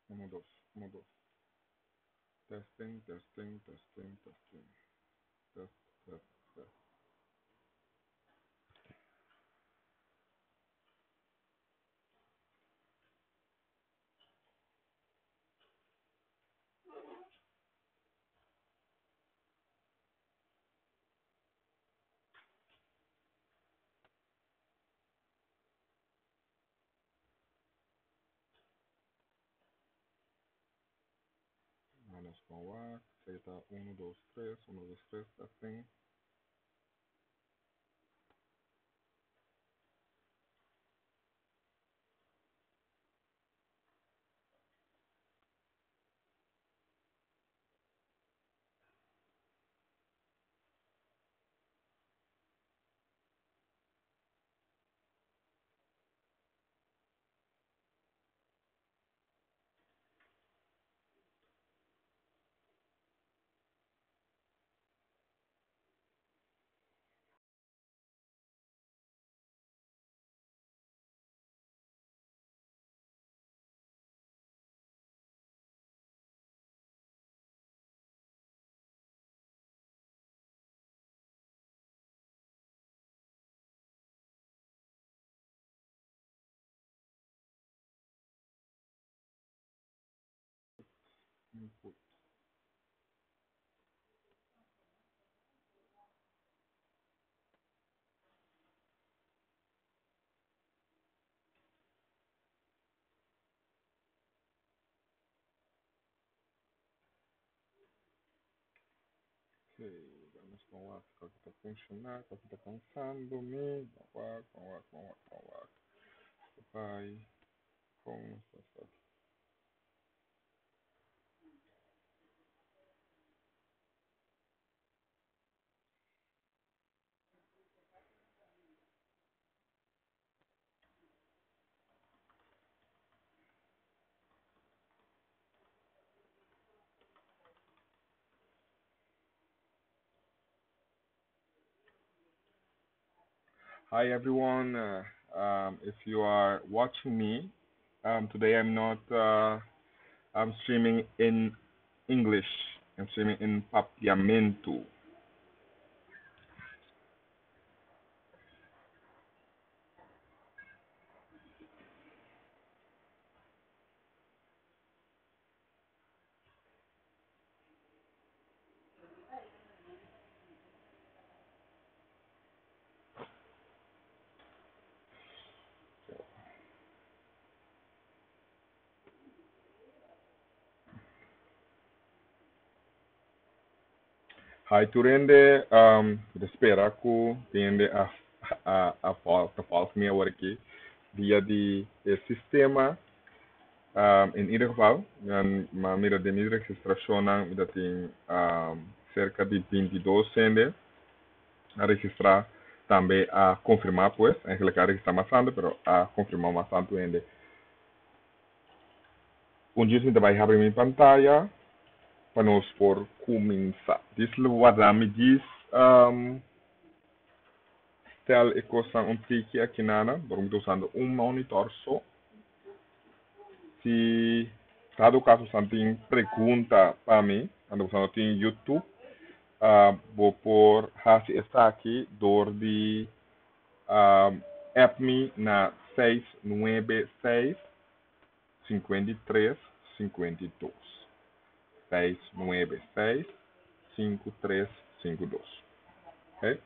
Uno, dos, uno, dos. Testing, testing, testing, testing. Test, test, test. Vamos com o ar. Aceita um, dois, três, testing. Input. Ok, vamos com o ar. Qual que está funcionando? Qual que está cansando-me? Com o ar, com o ar, com o ar, com o ar. Vai. Com essa. Hi everyone. If you are watching me, today I'm not. I'm streaming in English. I'm streaming in Papiamento. Hi Turende. Espera que tende a falar minha hora aqui via de sistema. In ieder geval, maar mira de minha registração, dat tem cerca de 22 cende a registrar também a confirmar, pues, eigenlijk a registrar mais tanto, pero a confirmar mais tanto ainda. Onde você vai abrir minha pantalla para nós por começar. Diz what me diz, stel ik costa um tique aqui nada, vamos usando um monitor só. Se cada caso você tem pergunta para mim, ando usando tem YouTube, vou por hasi está aqui, door de app me na 696 53 52. 696 5352. Ok?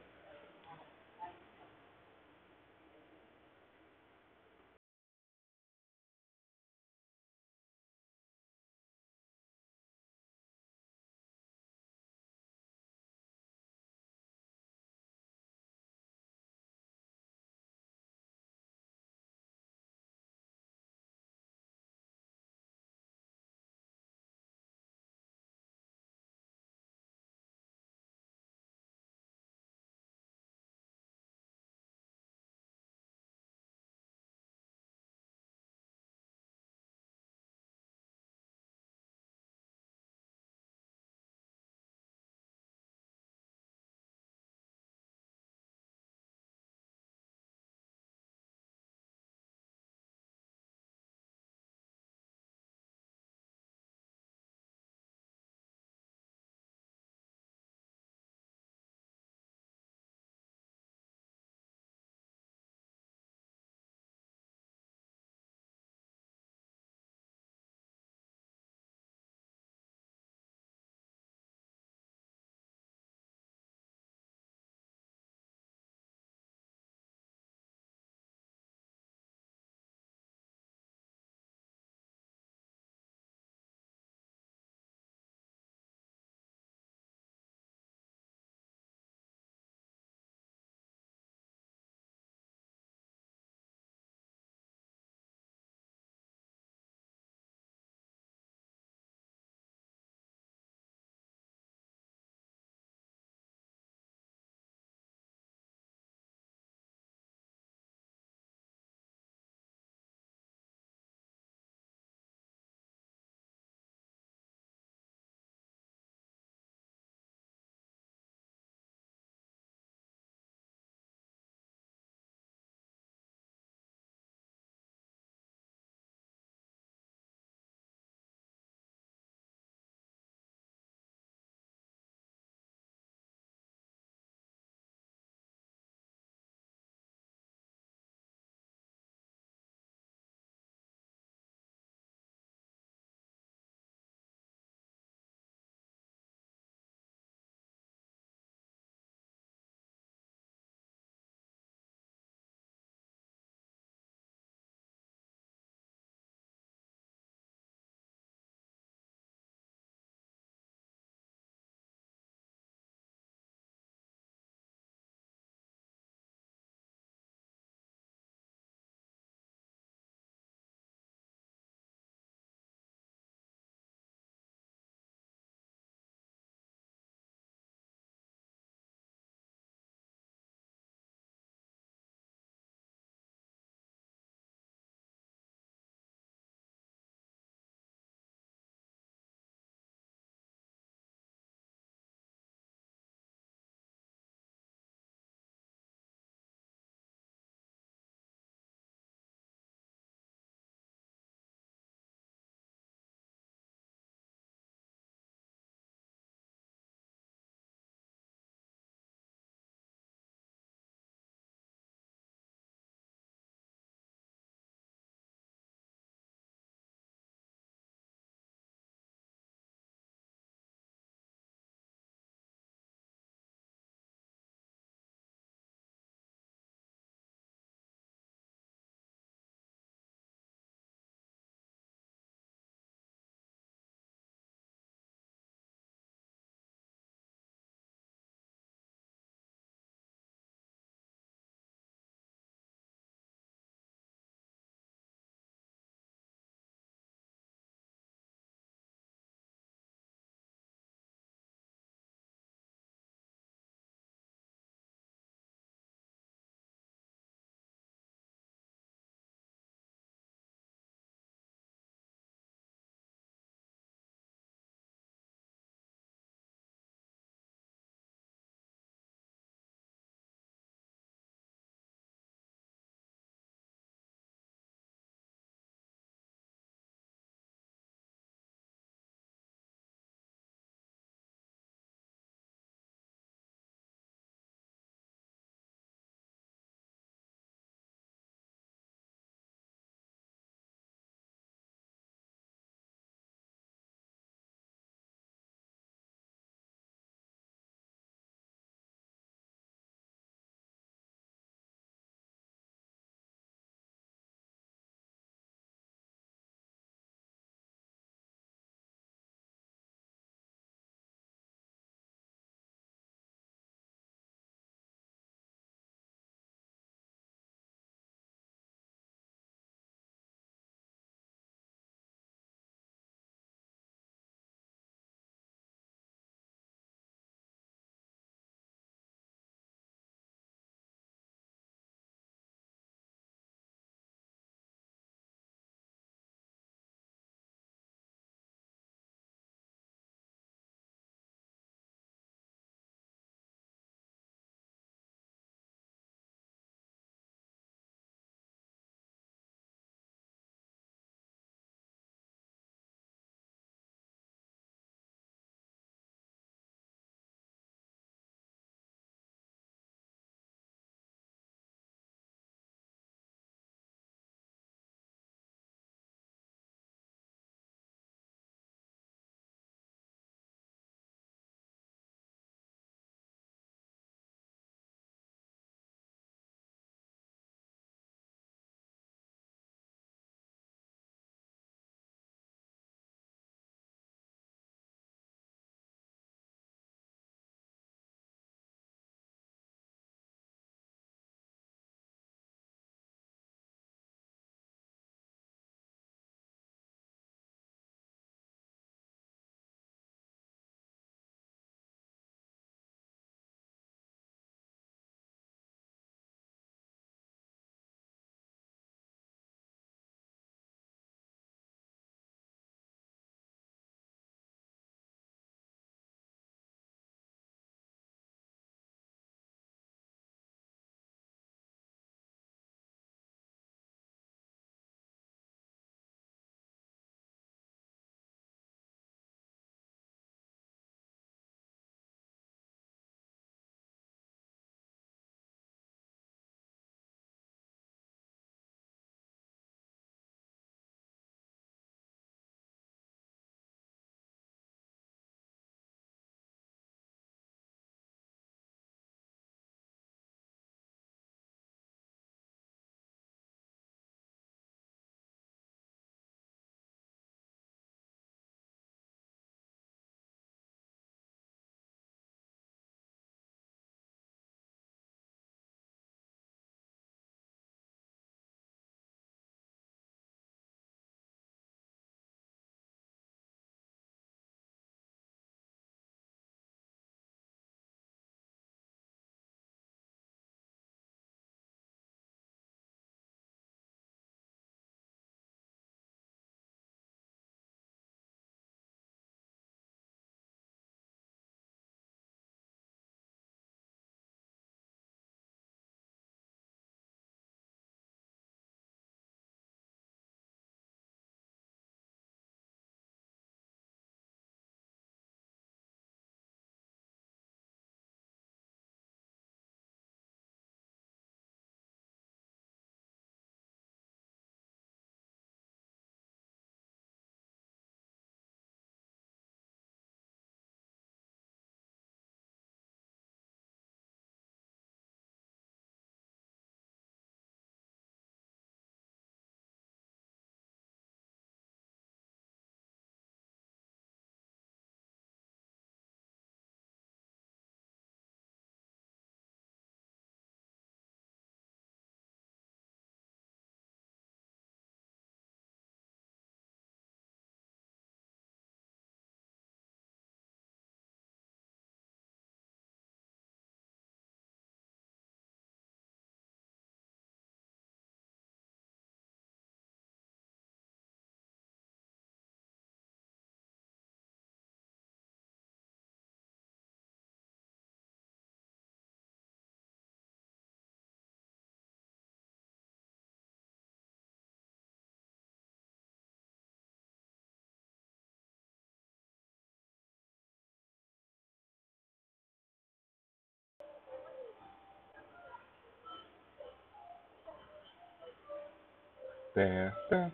Testa.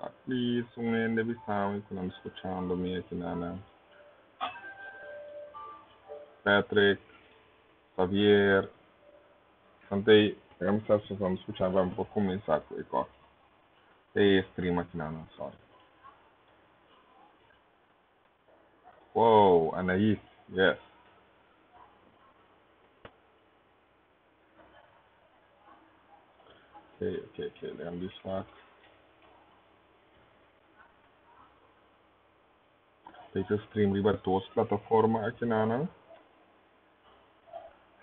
Aqui, sungendo de visão, e quando escutando me aqui na Patrick, Xavier, Santei, vamos escutar, vamos começar com o stream aqui na sorry. Wow, Anaís, yes. Okay, let me start. Take stream riba todas plataformas aqui na.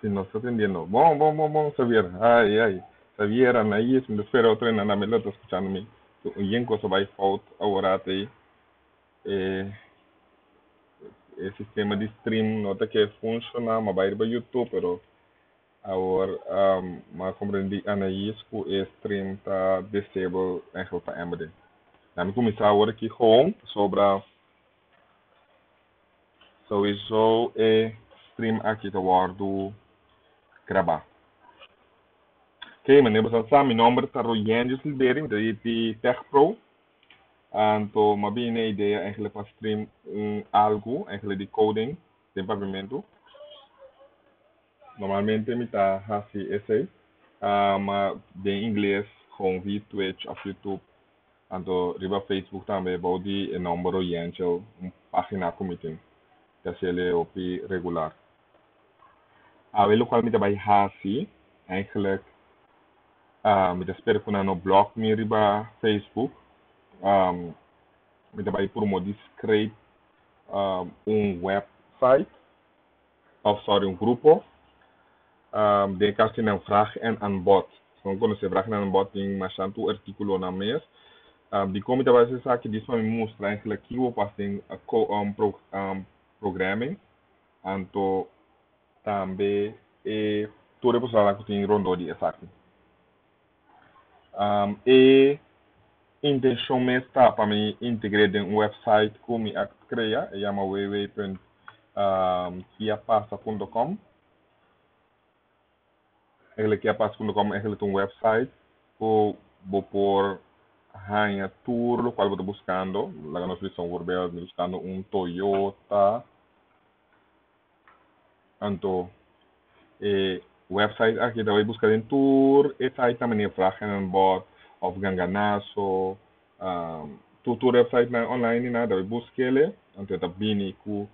Si no está atendiendo. Bom, Xavier. Ai. Xavier, Anaís, me espera outra na melhor está escutando me. E em coisa vai falta agora até o sistema de stream nota que funciona, mas vai para YouTube, pero agora mas compreendi Anaís que o stream está disable em para MD. Nami começar agora aqui home sobre sowieso stream aqui tá guardo gravar. Ok, meneer Basansa, mijn nummer is Royen Silberi, dat is die Tech Pro. En to maar binnen idee eigenlijk pas stream algo, eigenlijk die coding, de pavimento. Normalmente me tá assim esse, mas de inglês com via Twitch of YouTube. En to riba Facebook também, bouw die een nummer Royen, página committee. Dat is ele op regular. Awelo qual me daarbij hasi, eigenlijk, me espero que no blog me riba Facebook. Me daarbij promover create website, of sorry, grupo, de kasi ng vraag en aanbod. So, kung se vraag en aanbod, yung masyadong artikulo na mes, di ko daarbij sa akin, di sa mostra eigenlijk kiwo passing programming, anto tambe tudo por sala que tem rondo de exato. E intention me está para me integrar em website que me cria, e chama www.kiapasa.com. Eigenlijk kiapasa.com eigenlijk um website que vou por a tour, lo qual vou buscando, lá nós estamos buscando Toyota, anto website aqui daarbij buscar em tour, e site também é vragen aan bod of ganganaso, tour website na online na daarbij buscele, anto dat bini ku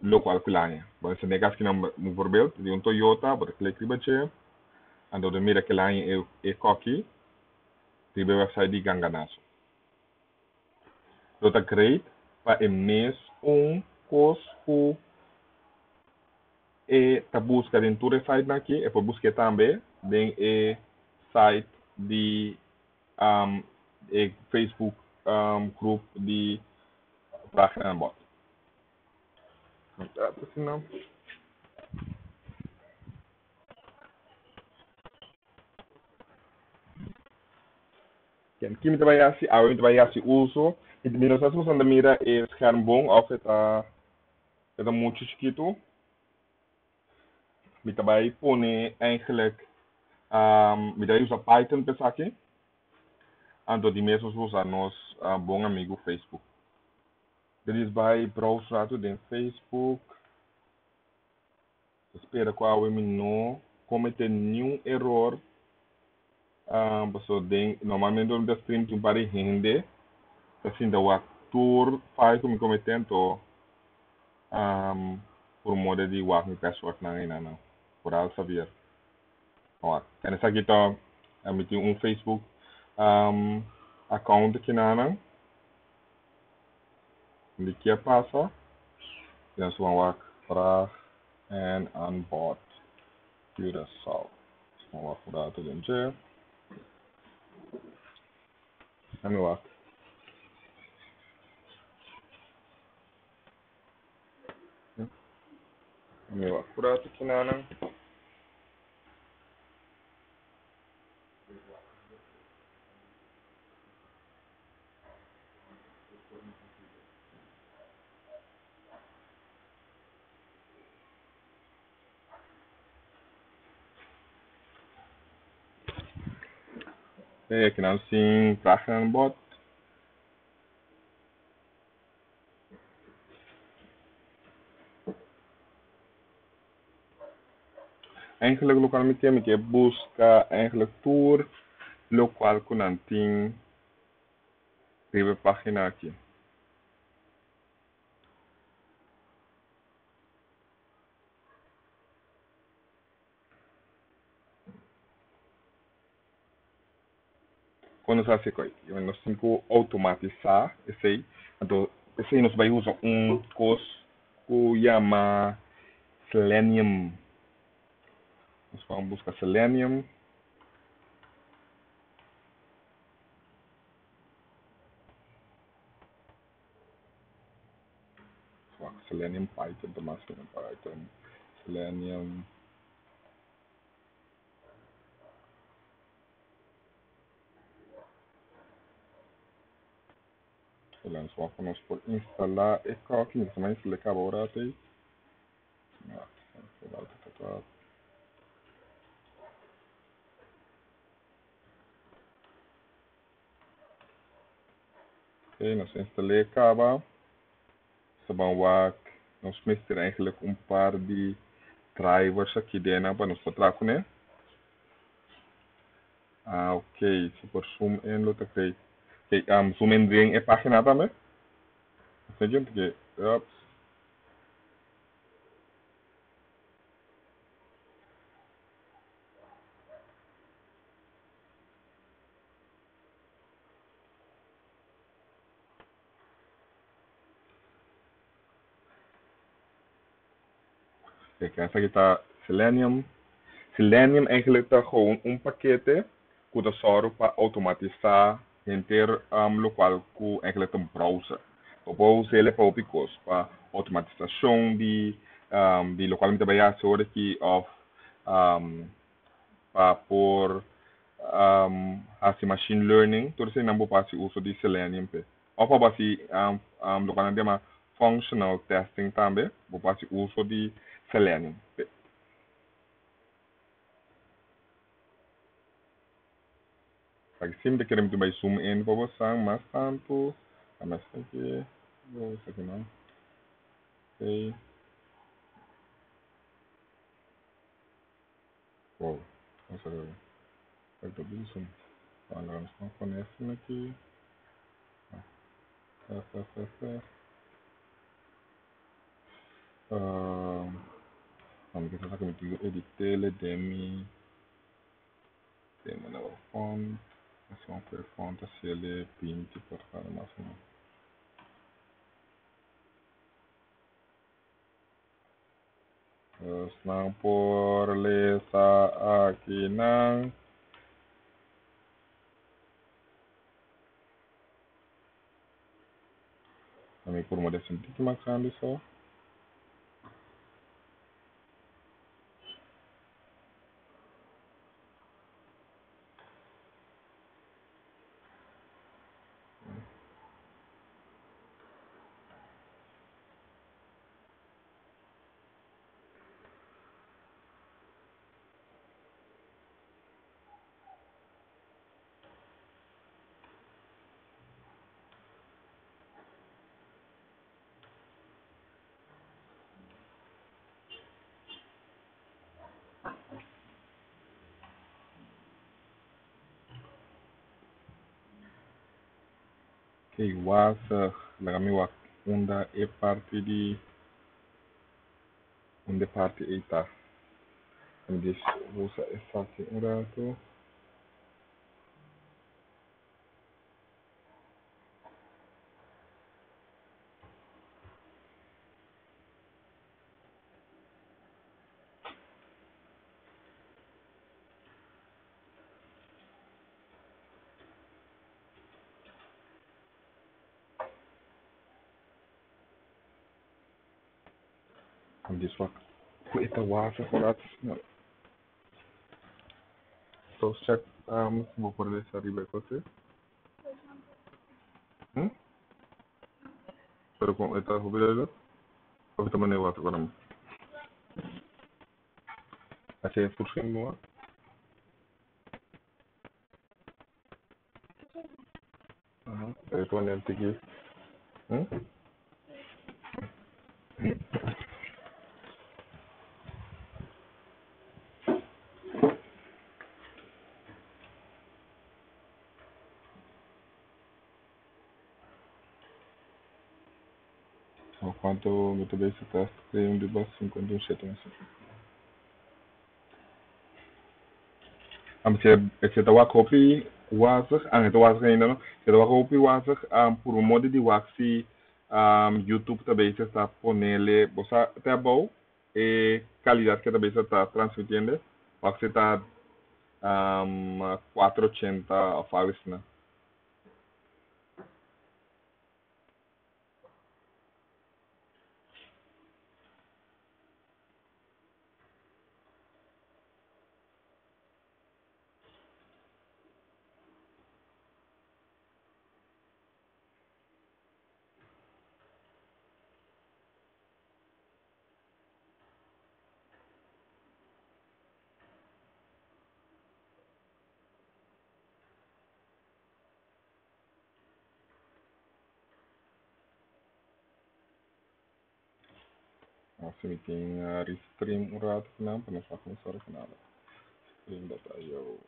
local klanya. Mas se negas que não voorbeeld de Toyota, por clique ribache, anto de mira klanya e cocky, ribe website di ganganaso. Dat is great, para mes cos e tá busca dentro do site aqui e pode buscar também tem site de Facebook group de página bot. Não. Quem me trabalha assim, a me trabalha assim uso e de mira se usando mira é scherm bom ou é muito chiquito. Me trabalha põe eigenlijk me daí usa Python para aqui. Ando de mesmo usa nos bom amigo Facebook. Eles vai browser dentro do Facebook. Espera qual é não cometer nenhum erro Pessoa normalmente eu stream de um par de rende, assim, da o ator faz como cometendo, por modo de work mi password na ina não. Por algo saber. Ó, e nessa aqui tá, tem um Facebook account aqui na não, de que passa, dan så work vraag en aanbod. Curaçao. Dan work voor dat in je. En we work. En we work voor dat aqui na não. Aqui não sim vraag en aanbod. Eigenlijk localmente me que busca eigenlijk tour local com nanting ribe página aqui. Quando você faz isso, nós temos que automatizar esse aí. Então, esse aí nós vai usar coisa que chama Selenium. Nós vamos buscar Selenium. Selenium Python, Thomas Python, Selenium. Selenium só para nós por instalar e aqui, nós também instalar agora até. Ok, nós instalei acaba. Sabão nós misturar eigenlijk par de drivers aqui dentro para nós trabalhar, né? Ok, super zoom in lo ok. Ok, zoom in ring e página também. Seja porque, essa aqui está Selenium. Selenium eigenlijk está gewoon paquete que dá só para automatizar inteiro local que eigenlijk een browser. Depois ele para opicos para automatização de localmente bij soort que of para por assim machine learning, tudo isso não vou passar uso de Selenium pe. Ou para passar localmente uma functional testing também, vou passar uso de Selenium pe. Pag sim de queremos também zoom in para você, mas tanto, mas aqui, isso aqui não, ok, wow, vamos ver, vai ter zoom, agora nós estamos conhecendo aqui, vamos ver se aqui me editar, demi na font, assim per font, se ele pinte para cada máximo. Não por lesa aqui não. Também por uma desse tipo mais grande só. E wasa lagami wak unda e parte di onde parte eta. Kami dis usa esaki un rato. Kami dis wak eta wasa kolat. So check vou por deixar arriba você. Pero com eta hubile o tamane wasa konam. Ase fursin mo. Itu nem tiki. Quanto muito bem se está um de baixo quanto um certo assim. Se tá copy wazig, tá wazig ainda não. Se tá copy wazig, por um modo de waxi YouTube também se está ponele, você tá bom e qualidade que também se está transmitindo, waxi está 480 a falis, né? Assim, tem restream um rato, não, para não ficar com sorte nada. Stream data eu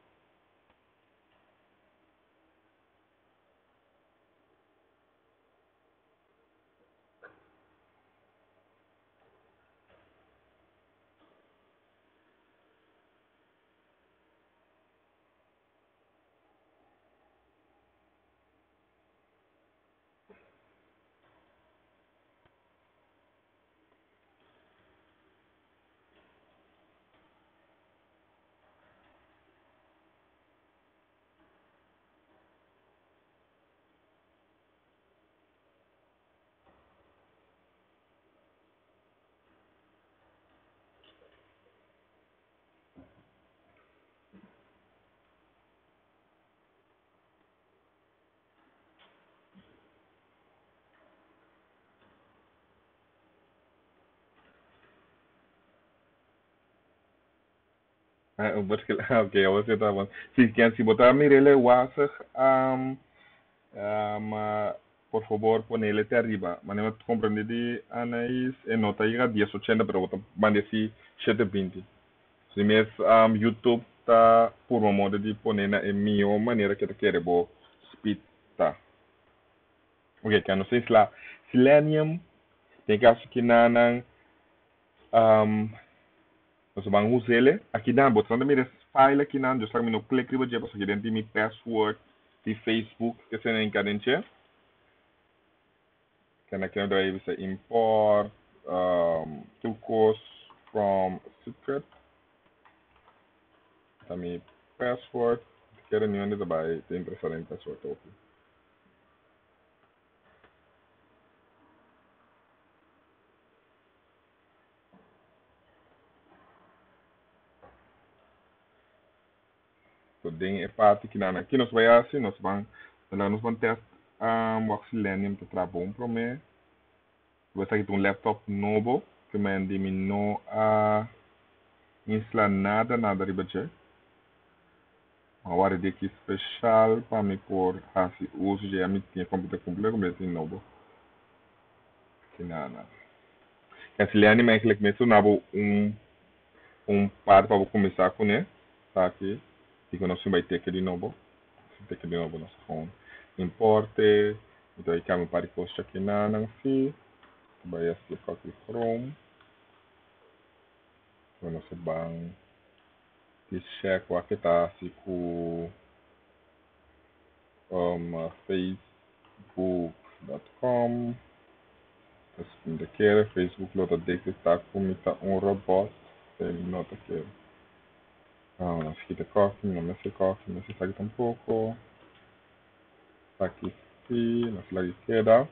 ok, você tá bom. Se botar mirele wasig, por favor, ponele até arriba. Mas não compreende de Anaís, e nota aí a 1080, pero botar mande se 720. Se mesmo YouTube tá por uma moda de poner na melhor maneira que tu quer, bo speed tá. Ok, que não sei se lá Selenium tem que achar que na nós vamos usar ele aqui dentro, botando minha file aqui dentro, just no clique riba dia para aqui dentro meu password de Facebook que se não encadente, que na aqui daí você import turcos from secret, também password, que era nenhum de vai tem interessante em password aqui. So ding é parte que na aqui nós vai assim, nós vamos testar o Selenium que trabalha bom para mim. Você aqui tem um laptop novo que me eliminou a instalar nada riba dia. Agora de que especial para me por assim uso já me tinha computador completo como assim novo. Que nada. Esse Selenium é que me sonava par para começar com ele, tá aqui. E que nós vai ter que de novo, nosso phone. Importe, Então, eu quero para post aqui na Nancy. Vai assim, aqui Chrome. Quando você bang, check o aqui tá assim com facebook.com. Assim, daquele Facebook lo detectar como está robot. Ele nota que não fica coffee, não me se coffee, não se sabe tampouco. Aqui sim, não se lá queda.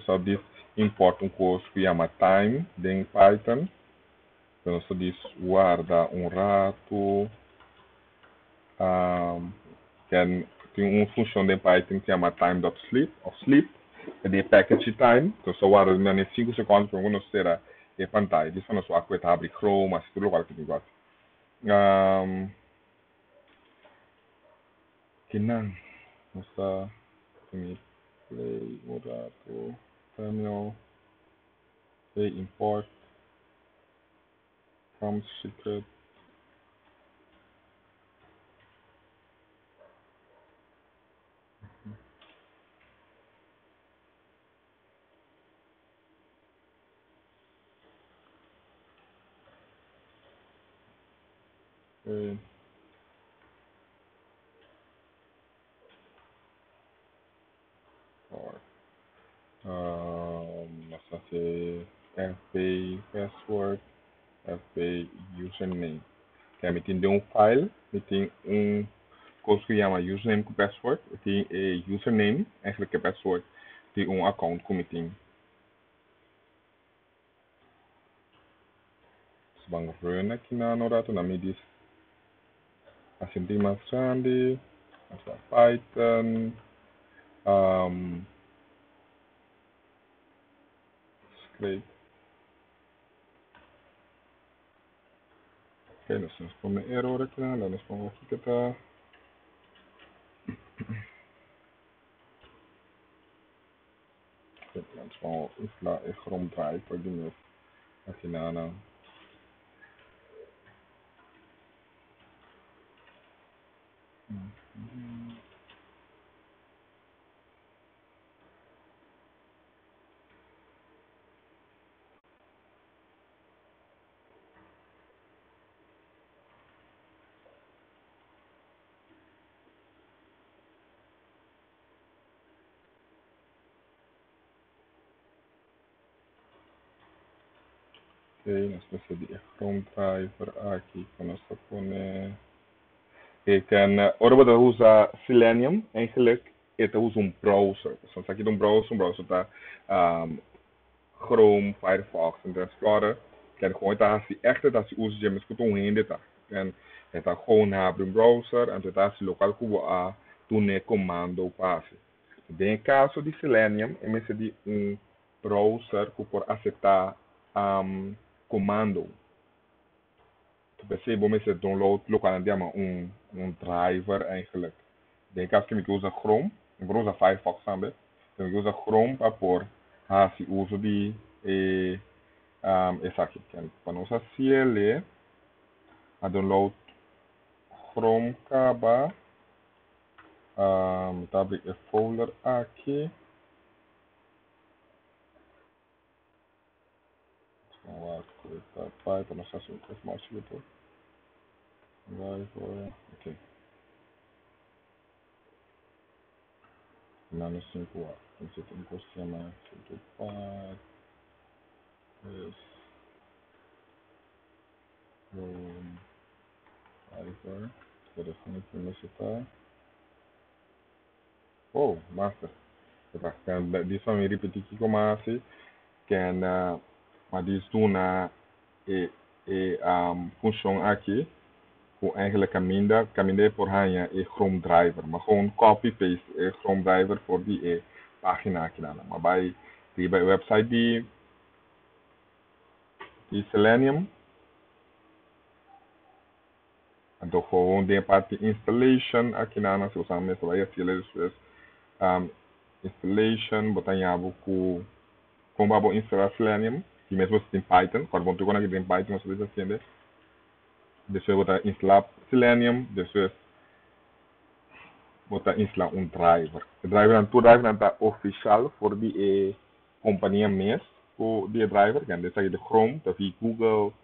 Só diz import curso que chama time em Python. Então só diz guarda rato. Tem uma função de Python que chama time.sleep, ou sleep, é de package time. Então só guarda em 5 segundos para não ser a pantalla. Isso não só abrir Chrome, mas tudo o que tu gosta. Que não, nossa, play, rato, terminal, play import, from secret. Okay. Nossa, FB password, FB username. Que é tem um file, tem coisa que chama username com password, tem username, eigenlijk password, tem account que tem. Se bang run aqui na Norato, na me diz assim tem mais grande, Python, script. Ok, nós vamos para error aqui, nós vamos aqui que está. Nós vamos instalar a Chrome Drive para de novo aqui na ok, nós vamos fazer Chrome Driver aqui que nós vamos pôr. Ik kan, ora we usa Selenium, eigenlijk, het usa browser. Dus aqui um browser tá Chrome, Firefox, Internet Explorer. Kan gewoon tá se echt dat se usa mas que tu rende tá. Kan tá gewoon abre browser, en tá se local que a tu ne comando passe. Em caso de Selenium, é de browser que por aceitar comando. Percebo se download local driver eigenlijk. Denk caso que me usa Chrome, eu uso Firefox também. Então eu uso Chrome para pôr se uso de essa aqui. Para não usar CLE, a download Chrome acaba, tá abrir o folder aqui. Vamos lá, coletar Python, não sei se eu mais driver, ok. Nano 5A. Você tem que chamar do pai. Driver. Telefone que você tá. Oh, master. Kan di sa mi repetir que como assim, can mas diz tu na função aqui, o eigenlijk caminda por hanya Chrome driver, maar gewoon copy paste Chrome driver voor die pagina aqui na, maar bij die website die Selenium, então gewoon de parte installation aqui na, se usar mesmo vai aquele installation, botar em abo com babo instalar Selenium, que mesmo se tem Python, quando vão ter que tem Python, você precisa entender. Depois botar instalar Selenium, depois bota instalar um driver. O driver não oficial for die companhia mesmo, o die driver, que é de Chrome, da via Google,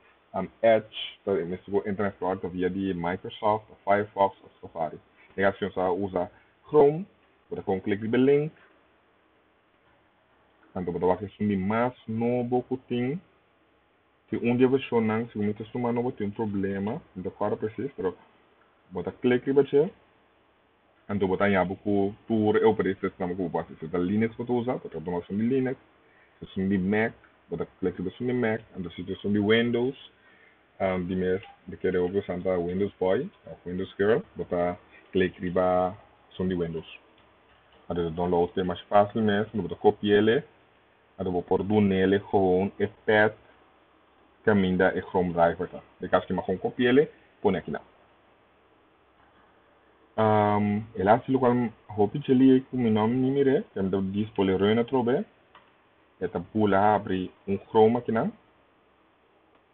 Edge, da mesmo Internet Explorer, da via de Microsoft, Firefox, ou Safari. E assim você usa Chrome, bota com clique no link, então bota aqui sumi mais novo que tem. Se dia versão não, se muita suma novo tem problema, então para preciso, pero bota clique bache. Então, botar em abo com tour eu para esse sistema que eu posso se da Linux para usar, para tomar som de Linux, se som de Mac, botar clique no som de Mac, então se som de Windows, de mês de que eu vou usar Windows Boy, ou Windows Girl, botar clique riba som de Windows. Então, download é mais fácil mesmo, botar copiar ele, então vou pôr do nele com e pet caminho da Chrome Driver, tá? De caso que mais com copiar ele, põe aqui não. Helaas sul kwam hopi jeli ku mi nom ni mire kem da dis pole rena trobe eta pula abri Chrome aqui não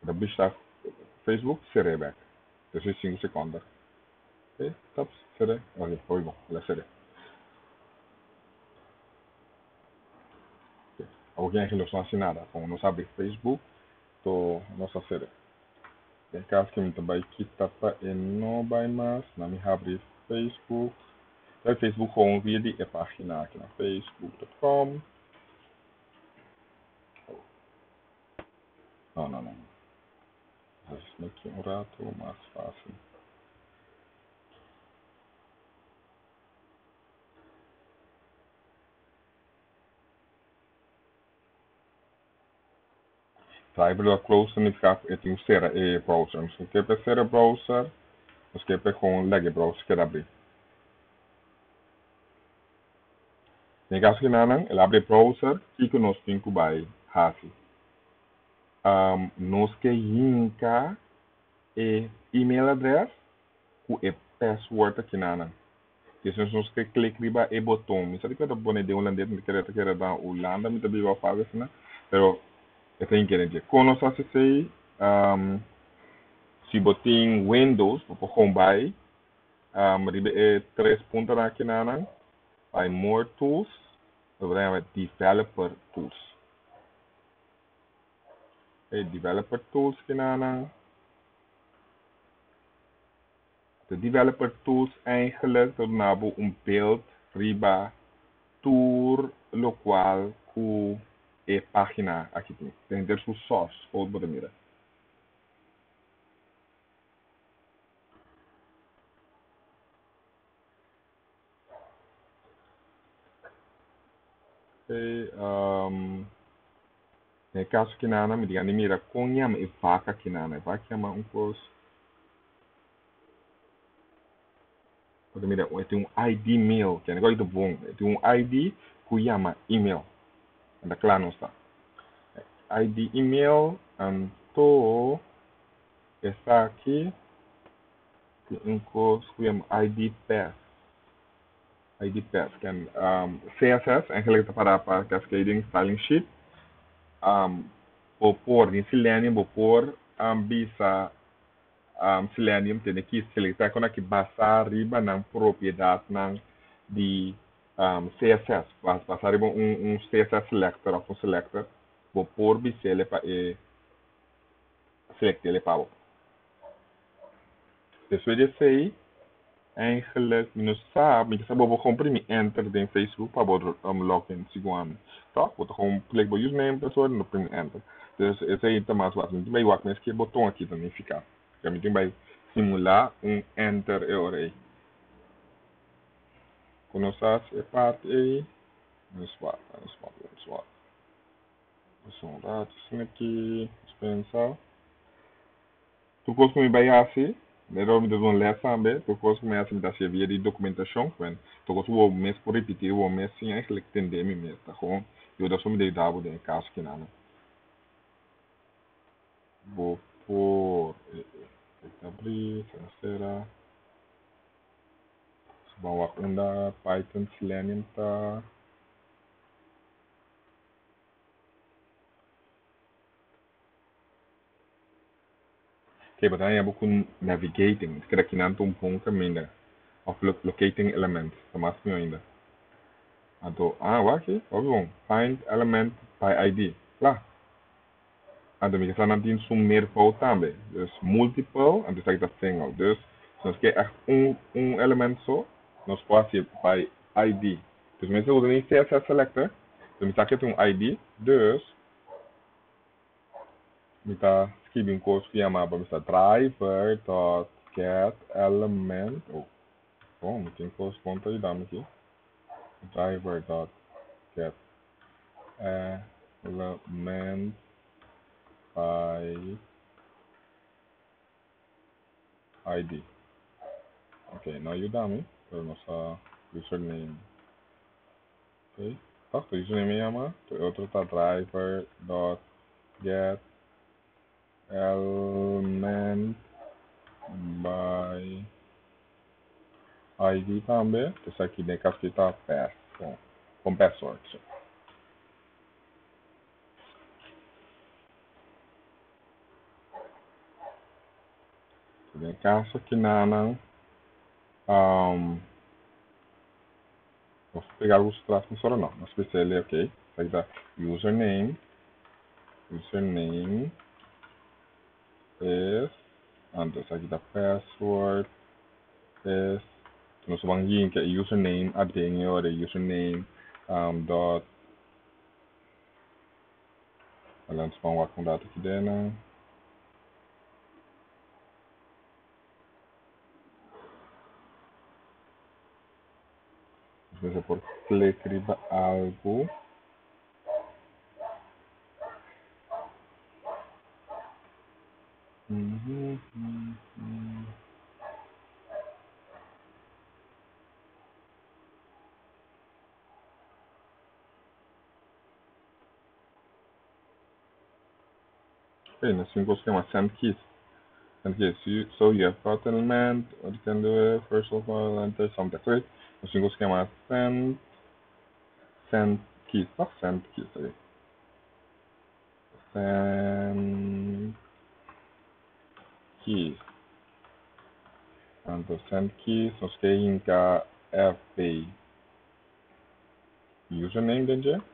da bista Facebook seré back das is 5 seconden top seré ok foi bom la seré alguém que não sabe nada como não sabe Facebook to nossa seré em caso que me também kita pa no by mas na mi abri Facebook da Facebook gewoon via die página aqui na facebook.com. Não. Isso aqui um rato mais fácil. Cyber da close significa que tem ser browser. Mas que é ser browser, mas que é com leg browser que abrir. Nem caso que não, ele abre browser que nós tem que vai hasi. Nós que inca email address com password aqui não. Que se nós que clique riba botão, me sabe que eu bone de holandês, me querer dar Holanda, me também vai fazer assim, né? Pero eu tenho que dizer, quando nós acessei se botin Windows, para combai, ribe 3 puntos aqui na by more tools, vai developer tools. Developer tools que de developer tools eigenlijk tot nabo beeld riba tour local ku página aqui tem ter su source ou bota mira. No caso que me diga mira conha me vaca que vaca chama coisa. Mira, tem ID mail, que é negócio do bom. Tem ID que chama email. Anda claro não está. ID email, to está aqui. Tem coisa que chama ID pass. ID pass, que é CSS, eigenlijk para cascading styling sheet. Vou pôr em Selenium, vou pôr bisa Selenium tem que selecionar quando que passar riba na propriedade de CSS, passar riba CSS selector ou selector, vou pôr bisa ele para select ele para depois de sei eigenlijk minus sabe que sabe vou comprimir enter em Facebook para botar login segundo, tá? Vou gewoon click op username password no prime enter. Dus esse aí também mais fácil, também o que botão aqui também fica. Também vai simular enter aí. Quando você parte aí, no swap. São dados aqui, pensar. Tu gosta me vai assim, melhor me dar uma leção bem. Tu gosta me assim da via de documentação, quando tu gosta o mês por repetir o mês sim, é que entender me mesmo, tá bom? Eu dou só me dar dado de caso que não. Vou por abrir, terceira. Bawa anda Python Selenium tá. Que batanya buku navigating, kira kinan tumpong kami na. of locating elements. Tá mais ainda. Então, aqui, bom. Find element by ID. Lá. Então, me está nandin meervoud também. Dus multiple, en dus zeg ik dat single. Dus, als je echt element zo, dan spaar je by ID. Dus mensen willen niet CSS selector. Dus ik zeg het ID. Dus, ik ga schrijven code via maar bij driver dot get element. Moet ik code spontaan je dan aqui. Driver dot get element by ID. Okay, now you dummy. Tenemos a username. Okay. Tu username llama. Tu otro está driver dot get element by ID também. Isso aqui tem que está pass com password. Tem caso aqui não vou pegar os traços não, não. Mas se ele ok. Vai dar username is antes aqui da password is nós vamos vir que username ading or username dot vamos vamos com data aqui dentro. Você por clicar algo. Okay, nós temos que chamar send keys. Send keys. So you have got an element, what you can do first of all enter some text. Okay, nós temos que chamar send keys. Não, send keys. Okay. Send keys. Então send keys nós queremos que FB username dentro.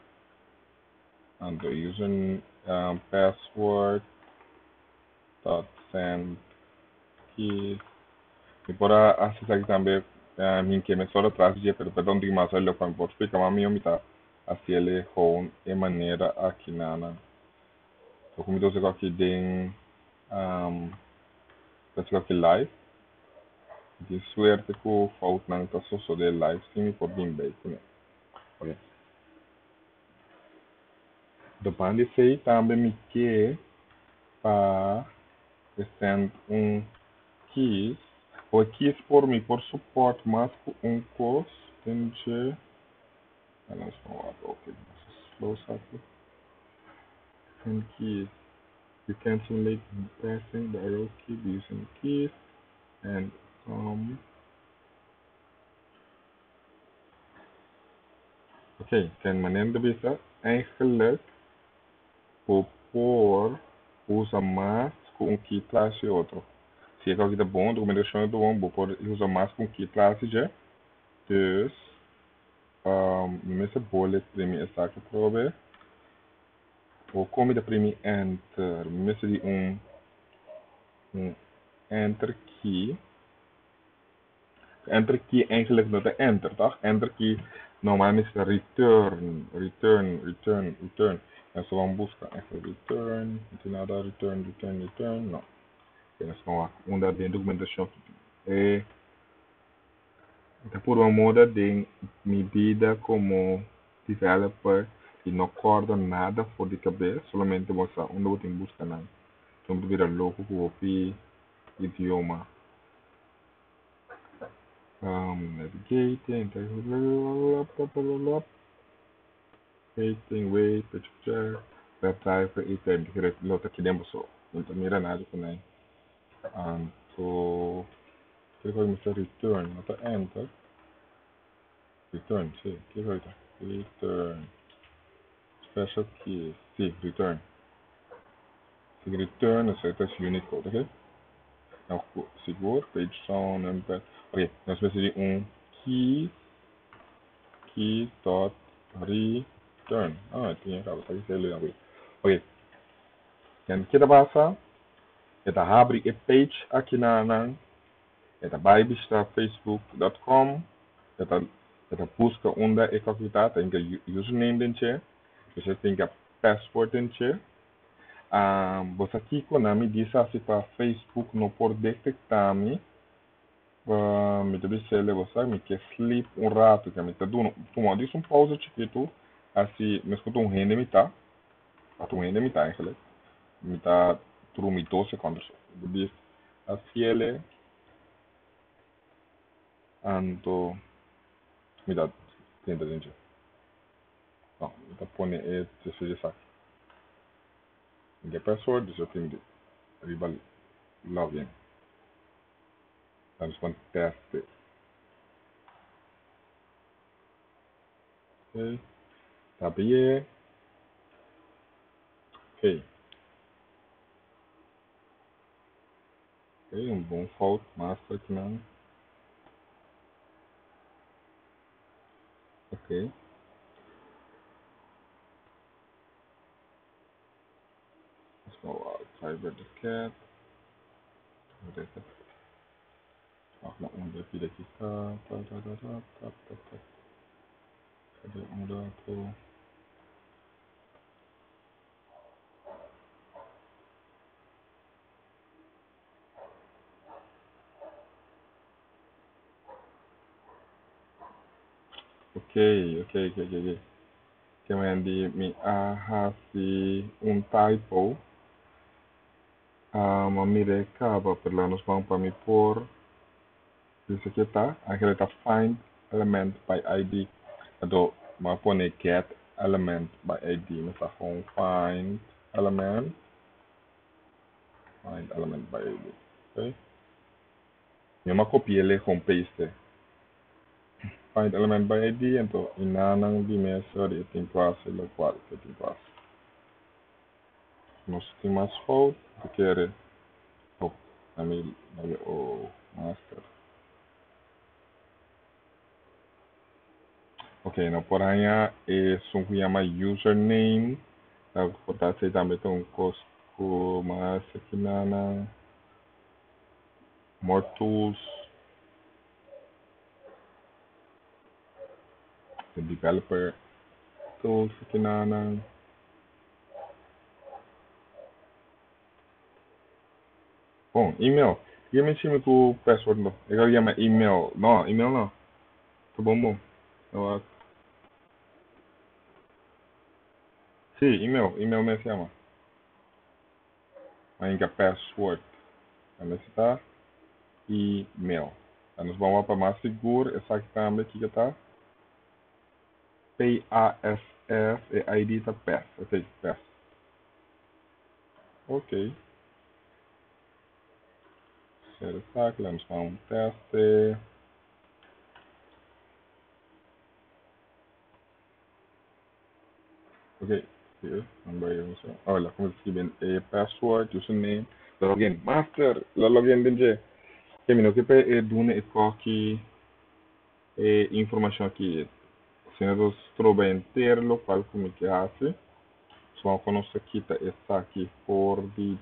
And the user password dot send keys. E por acessar aqui também minha que me só atrás de perdão de mais olha para por ficar mas minha mita assim ele com de maneira aqui na so como eu aqui tem eu aqui live de suerte que o falta não está só de live sim por bem bem né ok depois disso aí também me que para send keys ou keys por mim por suporte mas com curso tem que let's go okay slow cycle and keys you can simulate pressing the arrow key using keys and okay kan maneira bisa eigenlijk por usa mais com key classe e outro se é algo da bom documentação do bom por usa mais com key classe já dus nessa bullet primi essa que probe ou como da primi enter nessa de enter key eigenlijk not de enter toch enter key normalmente is return en zo vamos buscar return nada return não eles vão lá onde tem documentação por uma moda de medida como developer e não acorda nada por de cabeça somente mostrar onde eu tenho buscar não então vira louco com o idioma navigating wait picture web driver e tem que lot aqui dentro só então mira nada com aí so click on Mr. Return not enter return sim click on return special key sim return sim return aceita Unicode ok Não, seguro, page sound, ok, nós precisamos de key dot return. Ah, tinha acabado, tá aqui, ok. Ok, dan kita basa, kita abre a page aqui na kita vai visitar facebook.com, kita busca onde é que está, tem que username dentro, você tem que password dentro. Você aqui com a me diz assim para Facebook não pode detectar me, me deve ser você me quer sleep rato, que me tá dando, tomando isso pausa chiquito, assim, me escuta rende me tá, rende me tá, hein, me tá through me 12 segundos. Diz assim ele, anto, me dá, tenta dentro. Não, me tá põe isso já sabe. Get password, isso eu tenho de rival login. Dann ist teste. Ok, sabia, ok. Ok, bom fault, master aqui não. Ok. Let's go outside the cat. Auch noch unter wieder Kista. Cadê um dato? Ok. Que me arrasi typo. Ma mi recava per la nos vamos para me por. Isso aqui tá. Aquele tá find element by ID. Então, ma pone get element by ID. Mas tá com element. Find element by ID. Ok. Eu ma copia ele com paste. Find element by ID. Então, inanang di mesa di ating classe lo qual ating classe. Nós temos mais fault. Porque oh, nami master. Ok, no por aí é um que chama username. Pode ser também um cosco, mas aqui na more tools, the developer tools aqui na bom, email. Eu me chamo com password não. Eu chamo email. Não, email não. Tá bom. Eu, sim, email me chama. Ainda password. Mas está email. Nós vamos para mais seguro, essa aqui também que está. PASS e ID tá pass. Ok, pass. Ok. Certo, vamos para um teste. Ok, here, olha, como escrever password, username, login, master, login din je. Kemi que é dune e aqui informação aqui. Se nós trouber inteiro local como que hace, só conosco aqui tá essa aqui for de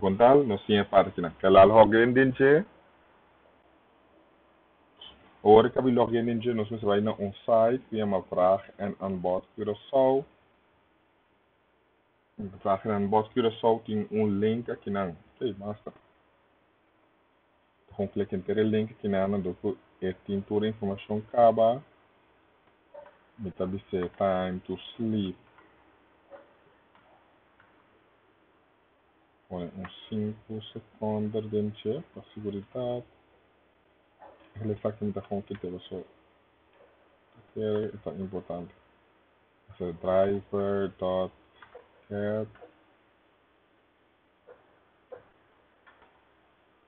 contal, nós tinha parte na aquela login din je. Hoor ik heb je login in je, dus wij naar ons site via mijn vraag en aanbod Curaçao. Vraag en aanbod Curaçao tem link aqui não. Ok, basta. Então clique em ter o link aqui não, do que tem toda a informação acaba. Me tabi se time to sleep. Põe uns 5 segundos dentro para segurança. Ele faz que me dá com que teve só. É importante. Esse driver dot cat.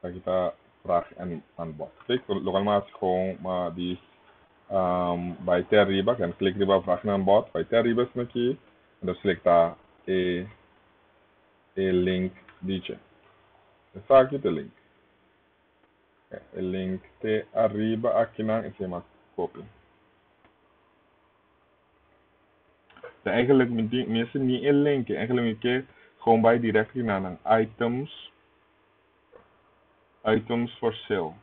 Aqui está vraag en aanbod. Kijk, lokalmaat gewoon maar die bij ter riba, kan klik riba vraag en aanbod. Bij ter riba is aqui, en dan select daar e link DJ. Essa aqui tem link. O link te arriba aqui na em cima copy. Dus eigenlijk met die mensen niet in linken. Eigenlijk moet je gewoon bij direct naar items for sale.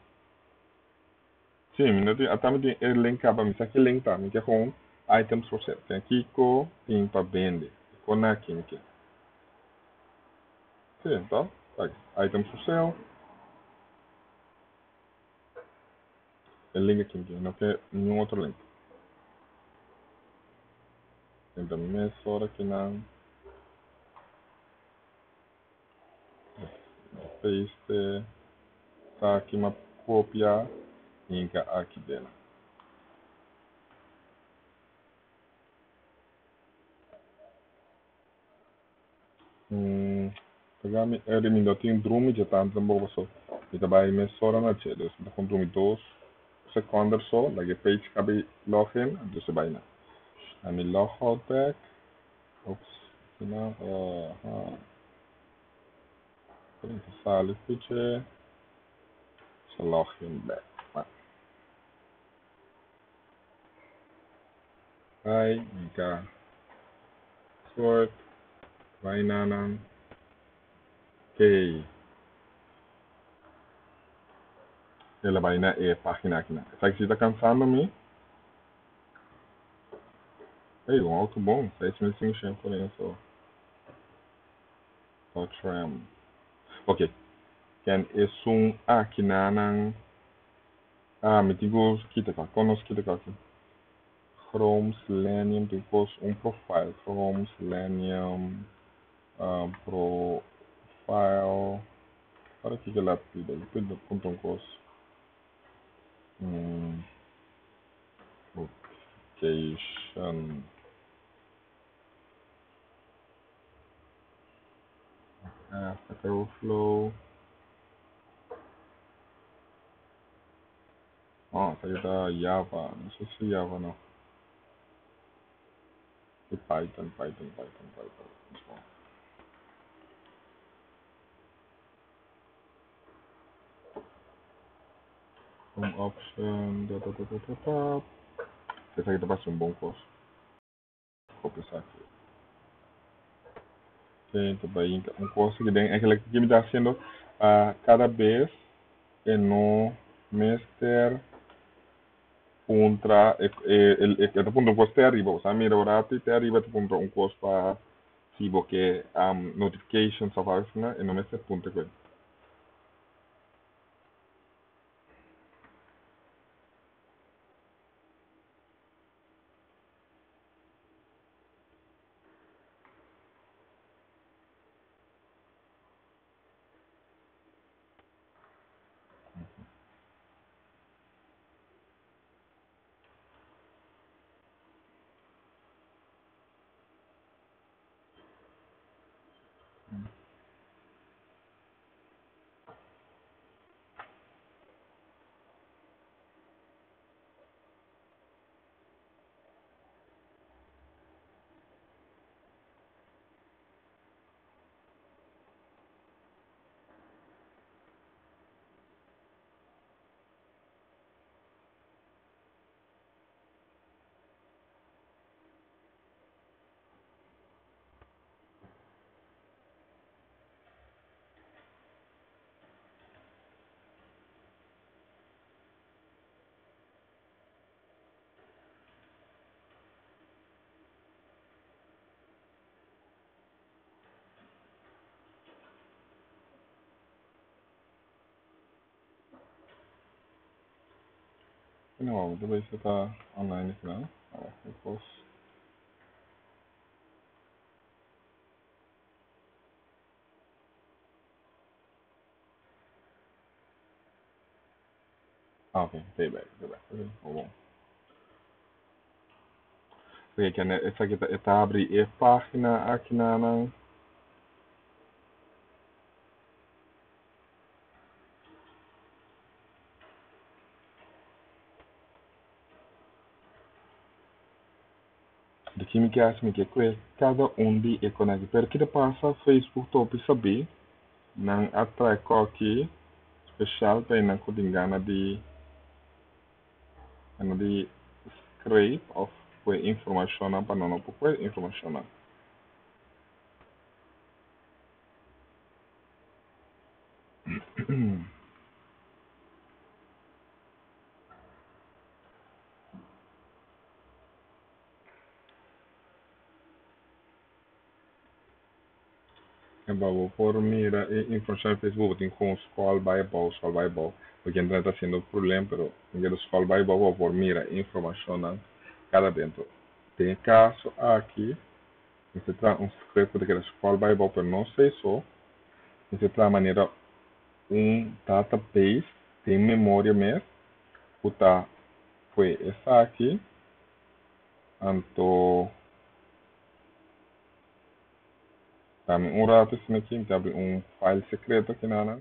Sim, não tem, até me link para me aqui link tá, me que com items for sale. Tem aqui com tem para vender. Com aqui me que. Sim, então, tá. Items for sale. O link aqui me que, não tem nenhum outro link. Então, me só aqui na paste, tá aqui uma cópia link aqui dela. Pegami eliminando tem drum de tanto boa só. E também me só na chat, então com drum 2 seconds só, lagi page cabe login, dus erbij na. En mi logout back. Ops, nou, sali fiche, so login back. Hai, mika sort, bainanan, okay. Ela vai na página aqui na. Sabe que você está cansando me? Ei, um alto bom, 7.500 por isso. Só tram. Ok. Ken is aqui na me digo kita ka, konos kita ka. Chrome Selenium, depois profile. Chrome Selenium, profile. Para que ela pida? Pida ponto cos. Location. Stack Overflow. Saya ada Java. Não sei se Java não. E Python. Home option. Essa aqui tá passando bom curso. Vou pensar aqui. Ok, também curso que tem. Aquele que me está sendo cada vez no Mr. Puntra ito punto cost te arriba, sa mira orati te arriba tu punto un cost pa sibo che notifications of ours na e non mette punto que. Não, depois você tá online aqui, não? Eu posso. Ok, stay back. Ok, bom. Porque que essa aqui tá abre e página aqui na de química me que cada um de econômico. Pero que passa Facebook top saber Nang atrai ko aqui special para não kudingana de scrape of que informação para não porque informação. É bom por mira informação no Facebook tem com scroll by ball porque não está sendo problema, pero em vez de scroll by ball por mira informação cada dentro. Tem caso aqui, você traz script de que scroll by ball, pero não sei só, você traz maneira database tem memória mesmo, puta foi essa aqui, então dá-me rato assim aqui, me abre file secreto aqui na.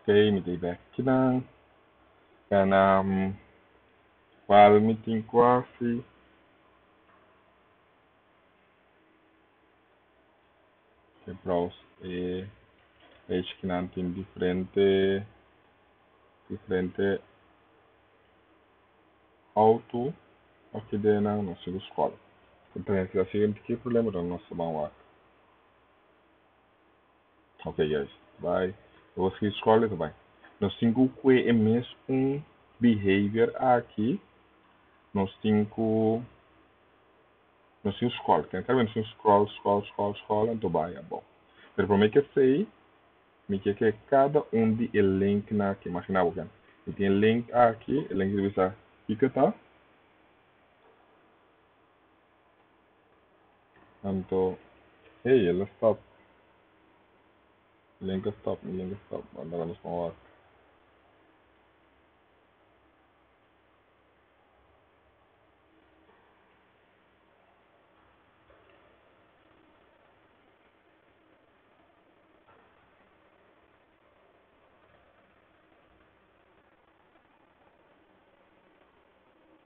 Ok, me dei back aqui na file meeting quase, que browse e page que não tem diferente auto aqui dentro na nossa escola. Então, esse é o seguinte, que problema da nossa mão lá. Ok, guys, bye. Eu vou seguir escola também. Nós temos que é mesmo behavior aqui, nós temos escola. Tem que ver scroll, então vai, é bom. Mas para mim que sei, me que cada de link na aqui, imagina o que. E tem link aqui, link de visa, e que tá? Então, hey, ela stop, link stop, andar nos com lá.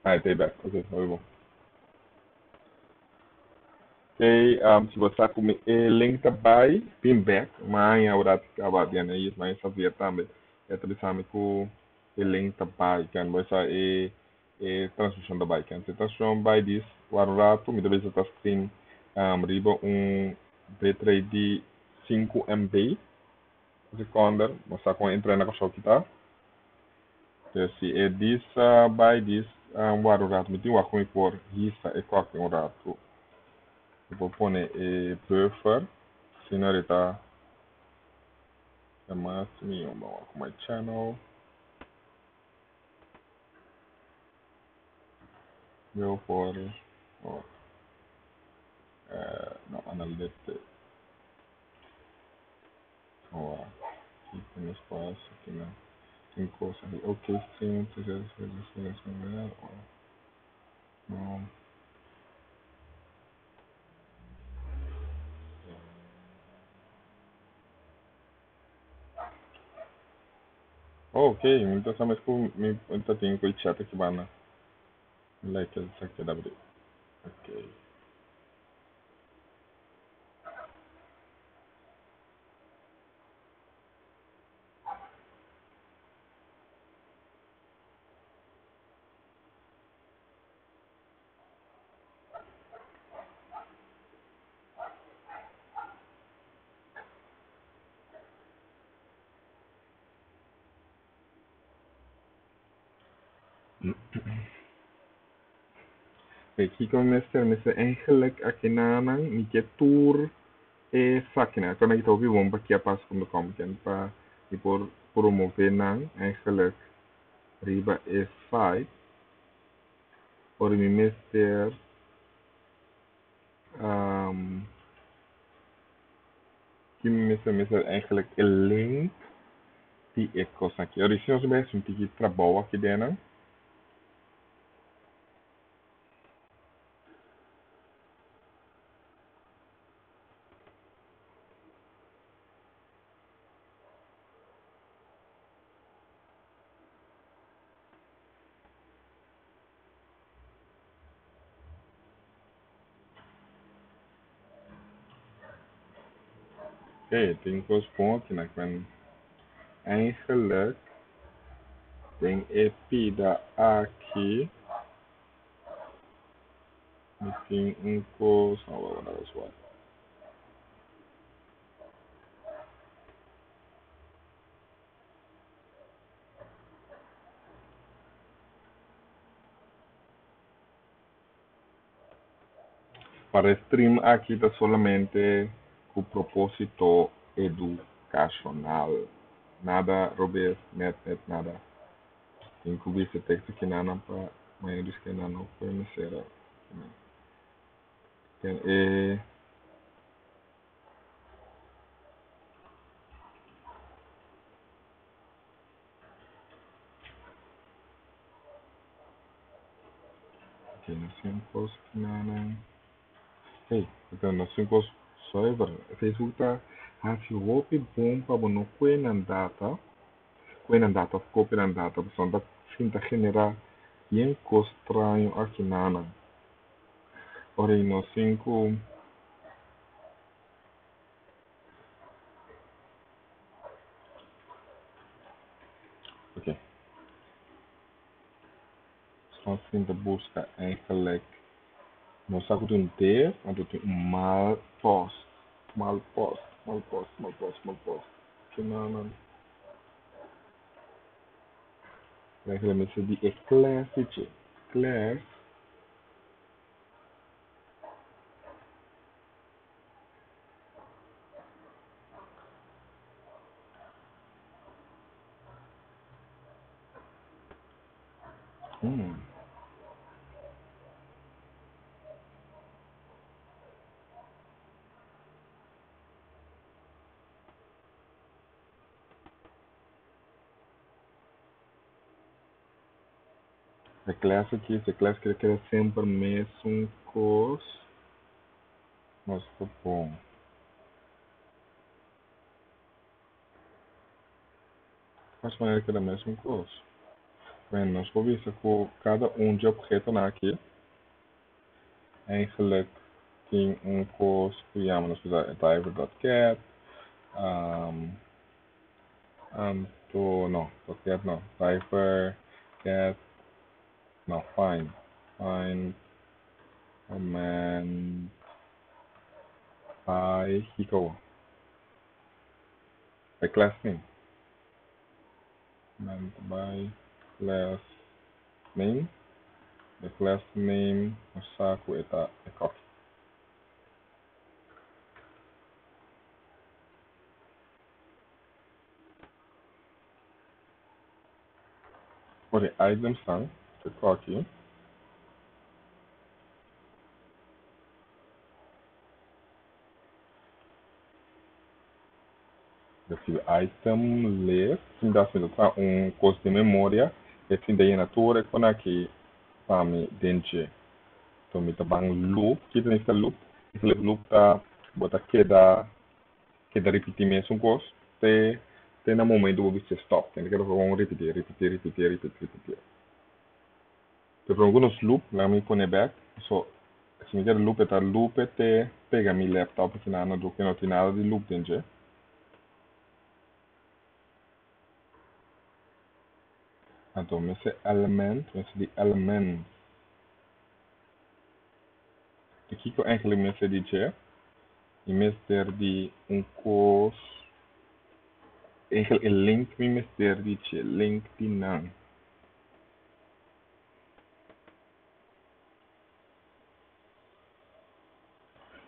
Ah, tem back, ok, foi bom. Okay, se você está com o link também, pin back, mas a hora que acaba de aí, mas sabia também, é tudo sabe com o link também, kan você transmissão também, kan se transmissão by this, o rato, me deve estar screen, riba bitrate de 5 MB, segundo, você com entrar na caixa kita, se é this by this, o rato, me tem o acompanho por isso, é qualquer rato, eu vou pôr buffer. Senorita, chamaste-me com my channel. Eu por oh, não, analytics. Oh, aqui tem espaço, aqui não. Tem coisa ali. Ok, sim, não. Oh, ok, então só mais com então tem com o chat aqui bana. Like isso aqui da abrir. Ok. Aqui começa eigenlijk aqui na ni que tour e sakina. Quando eu ouvi bom aqui a passo como como que para e por promover nan eigenlijk riba e site por mi mister que me eigenlijk een link die ik kost aqui. Originalmente um tiki trabalho aqui dentro. Oké, tem coisa bom aqui, né? Quando eigenlijk tem epida aqui, e tem coisa, para stream aqui está solamente com propósito educacional. Nada, Robert, net, nada. Incluir esse texto aqui na para maiores que não conhecer. E aqui nós temos que não. Hey, então nós temos só Facebook tá ativo bom para não conhecer data, copiar data, pessoal da finta generar bem estranho aqui na. Ora, nós cinco, ok. Só finta busca em select. Nós só com ter, onde tem mal post, mal post. Que não. Regularmente de class, class. Hum. Essa classe que quer sempre mesmo coisa. Mas tá bom. Faz maneira que é a mesma coisa. Bem, nós vamos ver com cada de objeto aqui. Eigenlijk tem coisa que chamamos de driver.get. Não, .get não. Driver, get, não, find, command, by, by class name. Command by class name. The class name saco eta copy. For the items são ficou aqui. Daqui item list, sim dá assim tá coisa de memória, esse daí na tua quando aqui para me dentro. Então me tá bang loop, que tem esse loop, esse loop tá bota que dá repetir mesmo coisa, tem no momento do você stop, tem que vamos repetir. Então alguns loop lá me põe back, so se me quer loop te pega mi laptop que não do que não tem nada de loop dentro. Então esse de element, aqui que eigenlijk mensen die je, je mister die course, eigenlijk een link, je mister die je link die naam.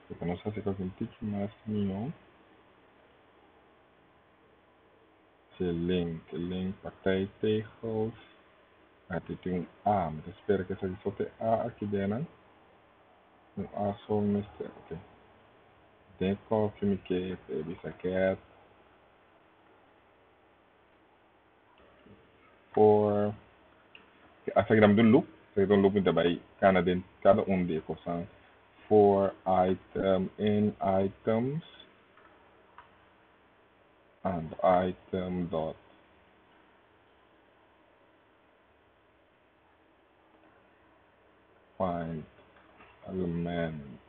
Porque não sei se eu senti mais nenhum. Se link partijtegels. Ah, tem um A, mas espera que essa aqui só tem A aqui dentro. Um A só neste, ok. Tem coffee, que bisa cat, for, essa grama do loop, essa do loop também, cada de coisas. For item in items and item dot find element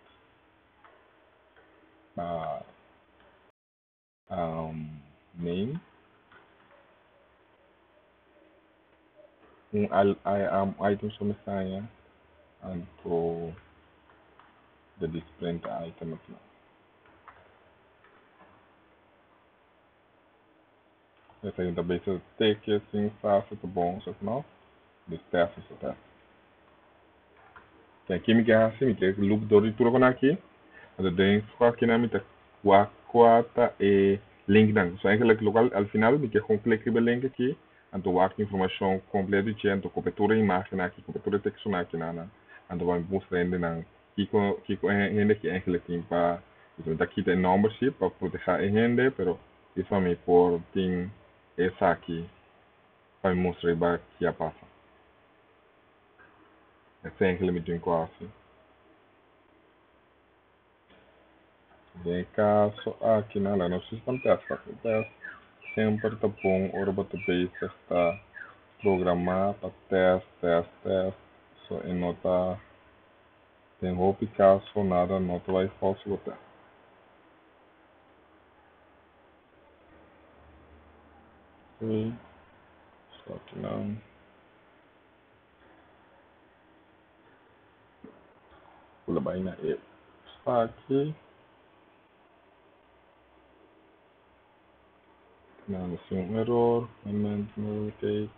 uh, name item som saya and to the different item of now. Essa aí também se take assim fácil, tá bom, só que não, this test is a test. Tem aqui me quer assim, me quer loop do tudo com aqui. Also den aqui na mita quata e link dan. So eigenlijk local al final me quer com clique no link aqui, anto wacht informação completa de anto cobertura imagem aqui, cobertura texto aqui na. Anto vai mostrar ainda na kiko ainda que eigenlijk tem para então daqui tem membership para proteger a gente, pero isso a mim por tem essa aqui para mostrar para que a passa. Essa é eigenlijk me tem quase. Vem cá, só aqui na lá no sistema teste, sempre tá bom, ora bota base está programar para teste, só em nota tem roupa caso nada, nota vai falso botar. Ok, só que não, pula bem na e está aqui, não, assim um erro, ok,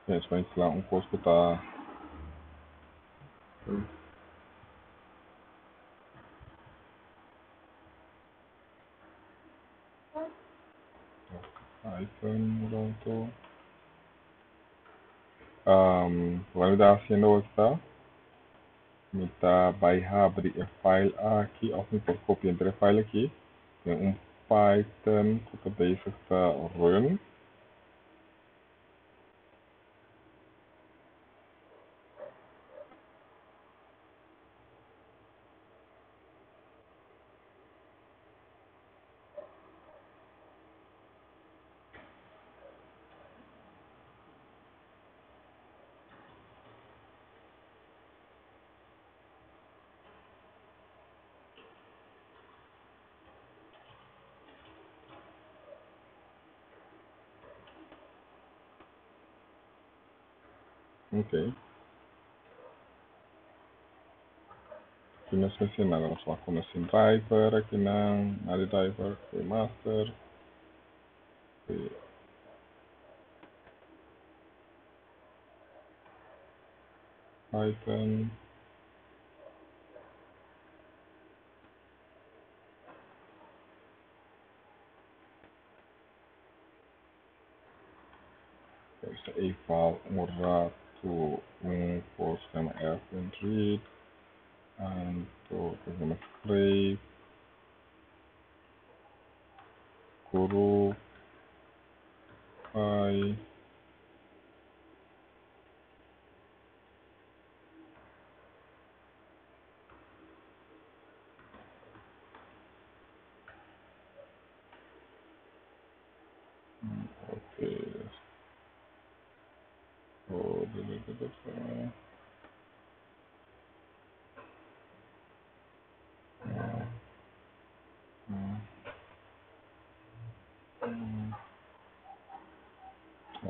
gente, vai instalar um custo tá, item, pronto, vai dar haciendo esta. Kita vai abrir o file aqui, ou se for copia entre file aqui, tem Python que também está run, ok. Aqui não se nada, nós vamos começar driver, aqui não, nada driver, aqui master, aqui Python, esse aí fala rato, sistema F and read, and to sistema scrape, guru, pi, ok, oh,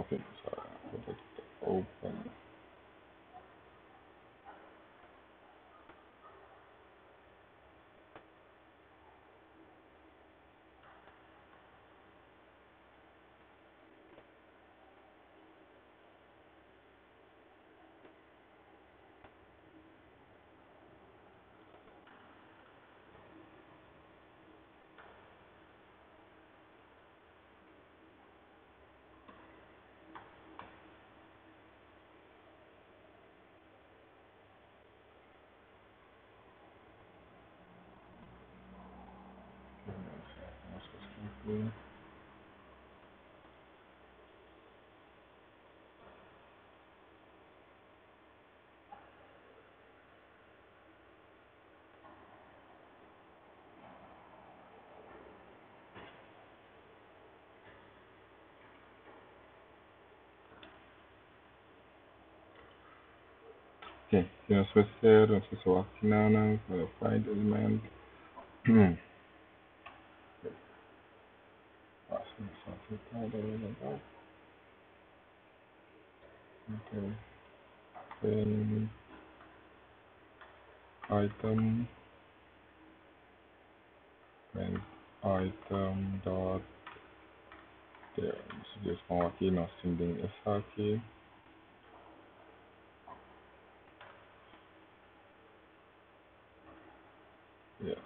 Okay, so put it open. Okay, you know, switch there, and switch to Akinana, find element. Okay, then item, and item dot there. So just mau aqui nós temos essa aqui. Yes.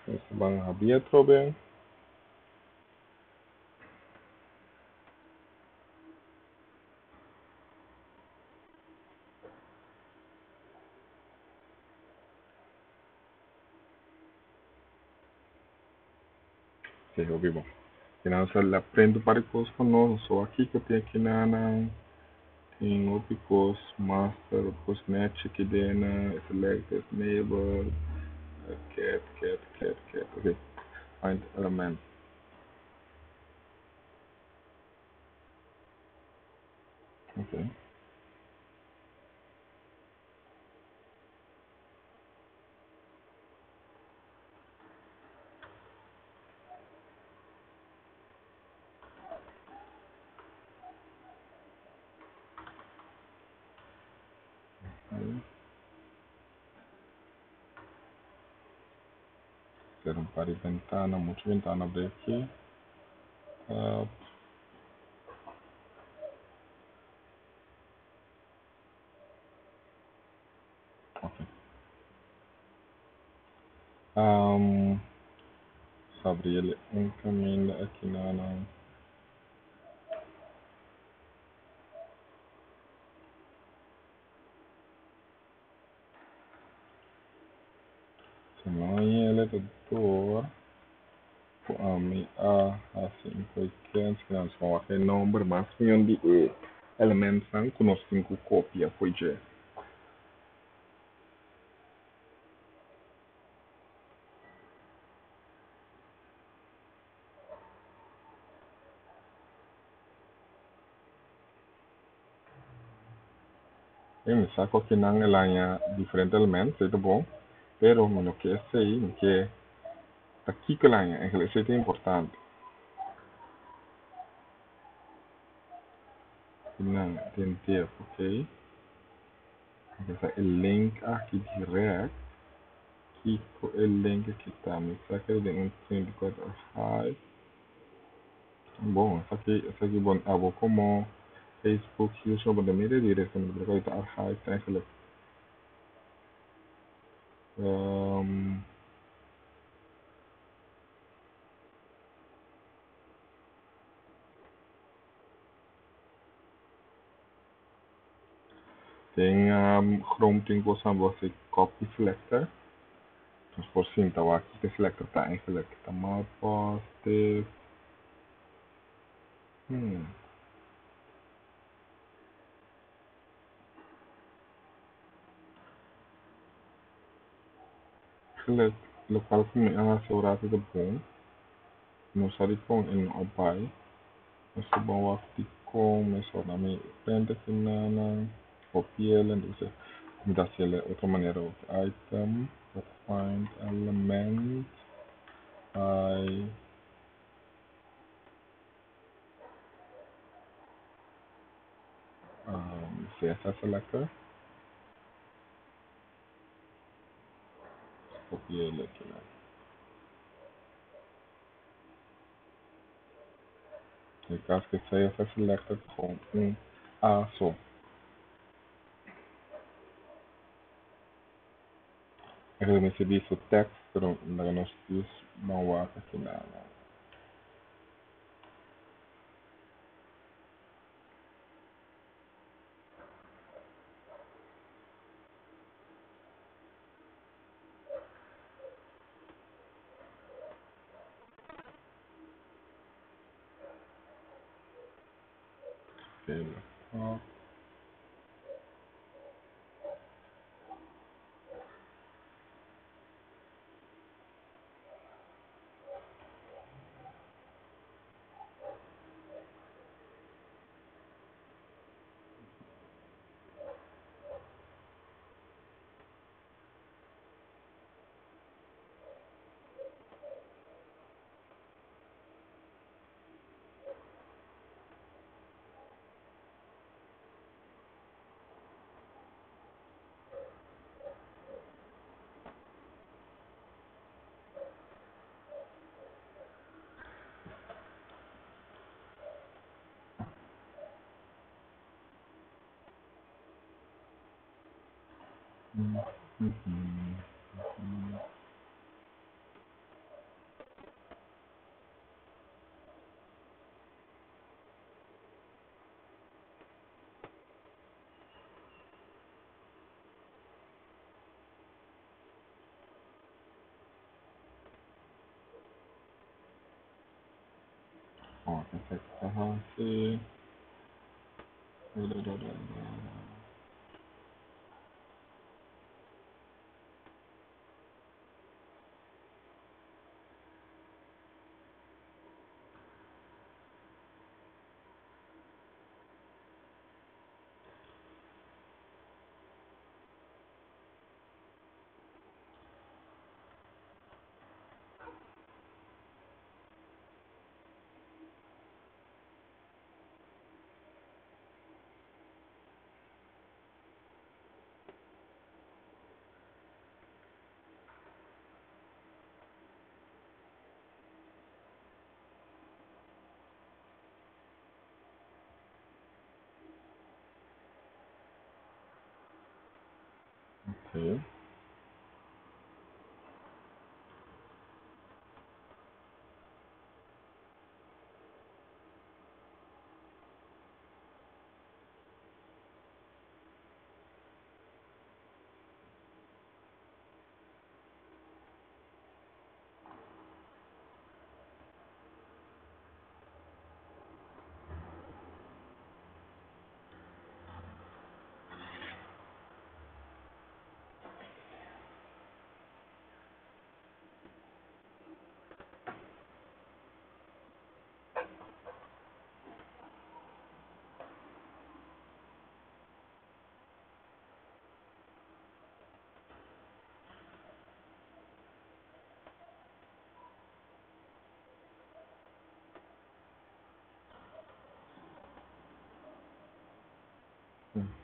Esse bang habia trobe. Okay, ouvi bom. E nós aprendo para coisas com nós. Só aqui que eu tenho aqui na tem o picos master, o picos net aqui dentro, select neighbor, cat. Okay, find element. Okay. Aí, ter um par de ventana, muitas ventanas abrir aqui. Ok. Sobre ele um caminho aqui na tamanho ele é do me assim foi que nós vamos aqui número mas tem de elementos que nós temos cópia foi já. E me saco aqui na linha diferentes elementos, é bom. Pero no que é sei, que aqui que linha é que é importante. Não, tem tempo, ok? Essa é o link aqui direto. Aqui o link que está, me saca de um 34 archive. Bom, essa aqui bom, abo como Facebook, uso bom da mídia direta, me bloqueia tá archive, tá aquele. Um, tem Chrome tem gostam você copy selector. Mas por sim, tá aqui que selector tá em select, tá mal poste. Hmm. Select local kung may assurado de bom. No sari kong in opay. Mas subawak di kong may sonami penta kinana. Kopielan, dice. Dat is de otra manera. Item, find element, I, CSS selector, kopieer aqui, né? No caso que CSS selector com A só. Eu recebi isso text, pero nós não há aqui nada. Ah, uhum. Ó, consegue falar se. Ok.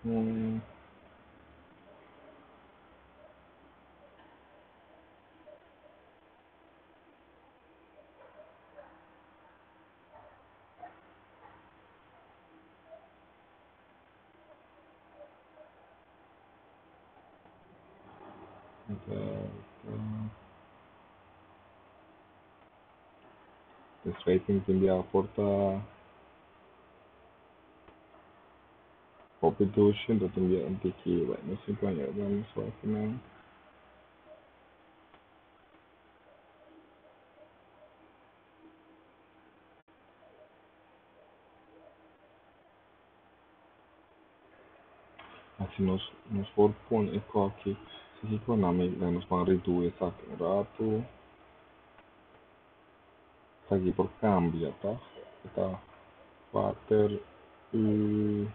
Uhum. Desse aí tem que enviar a porta copy do então tem que enviar aqui, vai, não sei qual é, vamos só aqui não. Assim nós for pôr aqui, se aqui com o nome, nós vamos reduzir essa aqui um rato, está aqui por cambia, tá? Tá, pater e,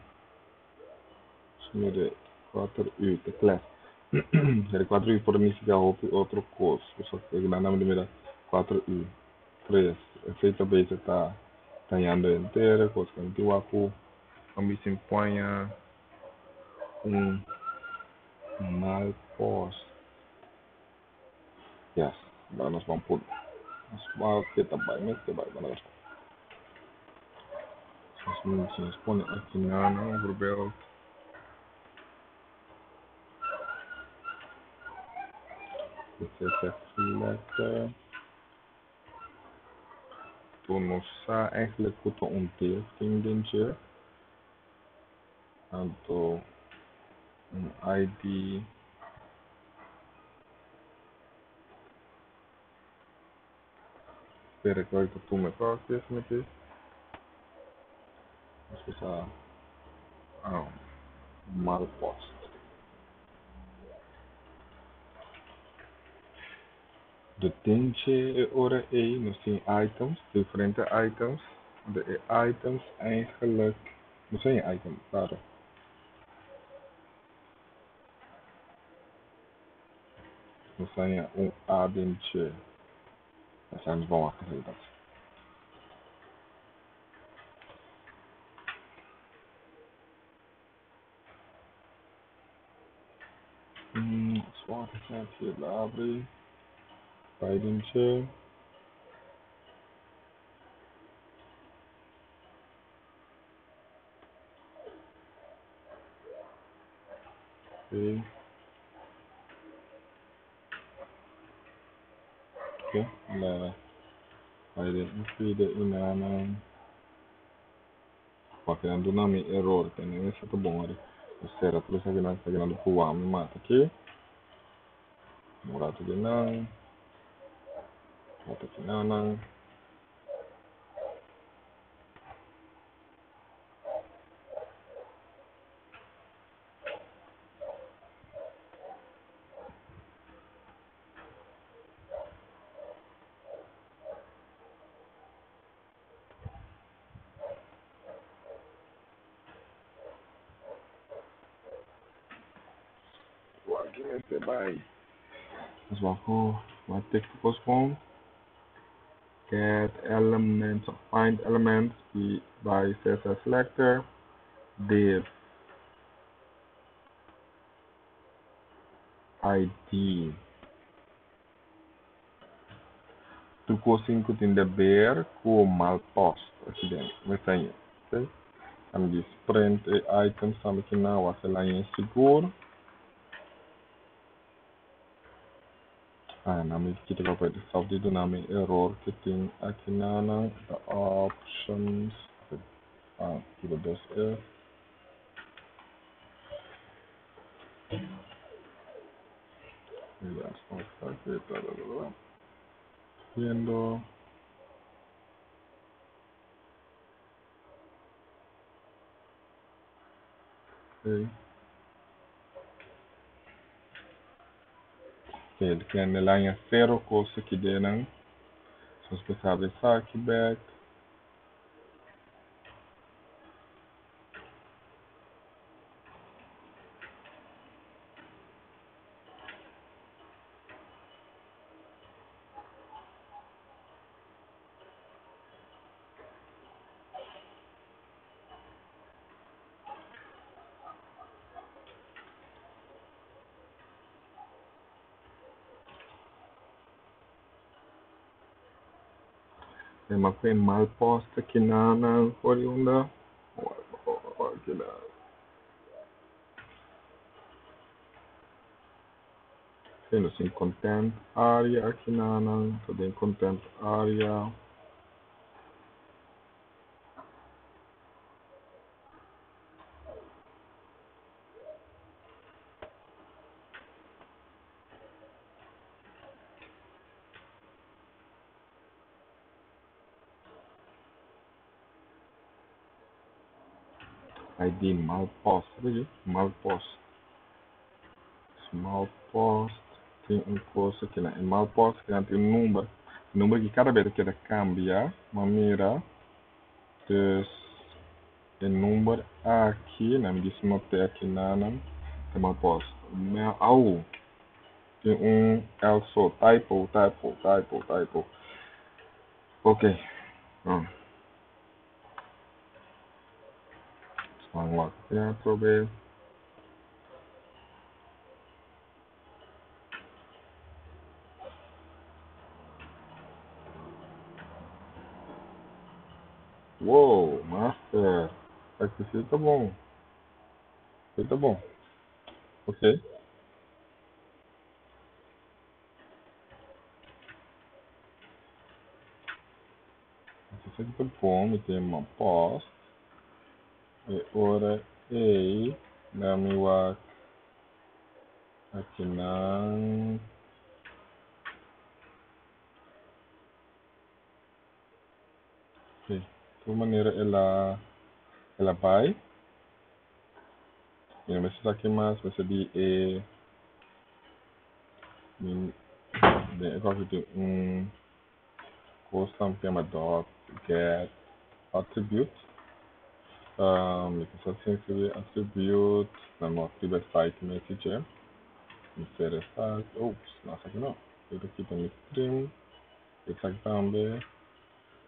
deixa eu ver. 4U, de classe. De 4U fornece outro curso. Só que na nome de mira 4U. 3. Efeito base tá indo inteira, coisa que não aku, kami se põe um mal post. Yes, nós vamos por small kita by mas kita by mana. Se responde aqui na overbuild. CSS selector. Toen nog eigenlijk goed ontdekt in dingetje. En toen een ID. Espera que eu estou me practice met dit. Dus is mal post. De dingetje ora e nog zien items, differente items. De items eigenlijk, wat zijn je items? Daar. Dan zijn je een adentje. Dat zijn ze wel afgezet. Zwart is net hier labri. Adentje. Oké. Oké. La. Identify de inana. Porque ando na minha error, tem nem essa tá bom ali. Será por isso que nós está ganhando por me mata aqui. Murato de não. Mata aqui não. Aqui nesse vai. Nós vamos ter que postpone. Get elements, find elements by CSS selector. Div ID. Tu consigo tem bear com mal post aqui dentro. Vai sair, ok? Kami diz print items sama aqui na wasa lá em seguro. Nami kita dapat resolve do nami error que tem aqui na the options. Kita dos ya está aqui tá viendo. Okay. Ele tem a linha zero coisa que deram. Se você sabe aqui back. Mas tem mal posta aqui na oriunda. Aqui na. Sendo assim content area aqui na também content area. ID mal post, aqui, mal post. Small post tem coisa aqui na mal post que tem número que cada vez que ele cambia, maneira dus o número aqui, na me diz notei aqui na Tem uma pause. Au! Tem L só. Typo. Ok. Ah, vamos lá. Probe. Uou, master. Aqui tá bom. Tá bom. Ok. Aqui tá bom. E tem uma pause. E ora, ei. Nami wa aqui não. Ok. De maneira ela vai. E não precisa aqui mais. Precisa de bem, eu gosto de custom tema dot get attribute. You can also include attribute. Não attribute site message. Interessante. Oops, nossa, aqui não. Eu aqui tem string. Isso aqui também.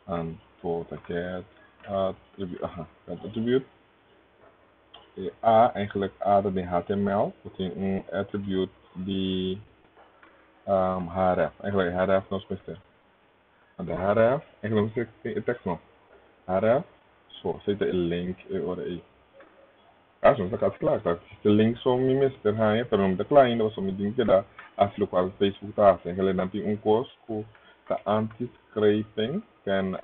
And put get attribute. Get attribute. E eigenlijk A dat in HTML. Dat is attribute die href. Eigenlijk href não se conhece. De href, eigenlijk não se conhece tekst não. Href, so, aceita o link e ora aí. Acho que está claro, tá? O link só me mestre aí, pero não está claro ainda, só me diz que dá as local Facebook tá, eigenlijk não tem curso que tá anti-scraping, kan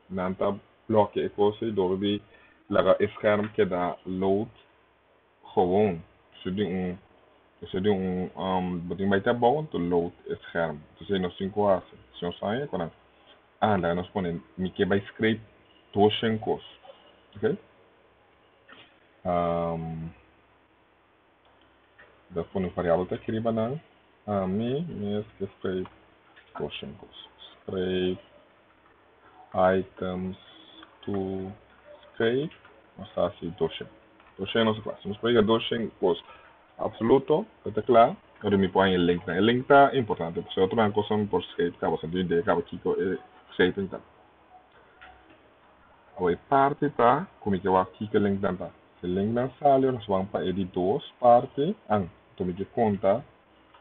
não tá bloque e coisa door die laga scherm que dá load gewoon. Ze doen beting bij te bouwen te load het scherm. Dus je nog 5 horas. Zo zijn je kan daar nos ponen mi que bij script toshen kos. Oké? Dat van een variabele te krijgen dan. Mi is que script toshen kos. Script items to script. Mas assim toshen. Toshen nossa classe. Nos pega toshen kos. Absoluto, está claro. Ora mi põe o link. O link está importante. Se eu trocar coisa por Skype, acaba sendo ideia, acaba aqui com o Skype então. A parte está, como que eu aqui que o link está. Se o link não sai, nós vamos para editores, parte, então me conta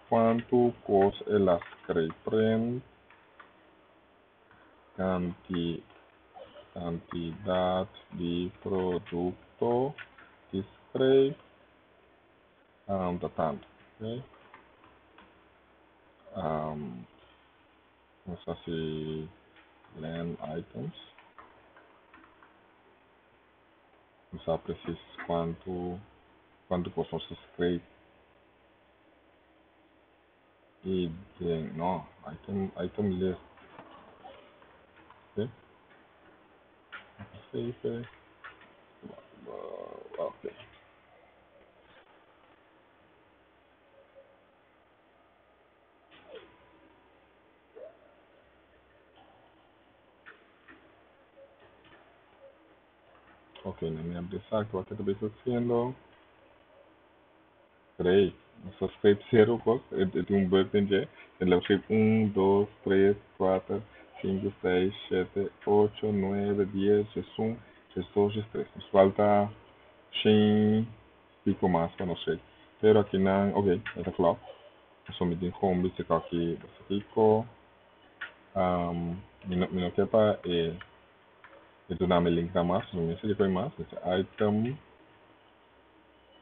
quanto coisa ela escreve, print, quantidade de produto, escreve, tanto, ok? Vamos fazer land items. Não sabe preciso quanto posso escrever e não, item list, ok? Save, ok. Ok, na minha abreviação que eu acabei fazendo, peraí, só escrevo zero coisa, eu tenho bug em J, então eu escrevo 1, 2, 3, 4, 5, 6, 7, 8, 9, 10, 11, 12, 13. Nos falta 100 pico mais para não sei. Pero aqui não, ok, está claro. Eu só me tenho como dizer que aqui, pico, não quer para itu nama link sama sebenarnya saya depois mais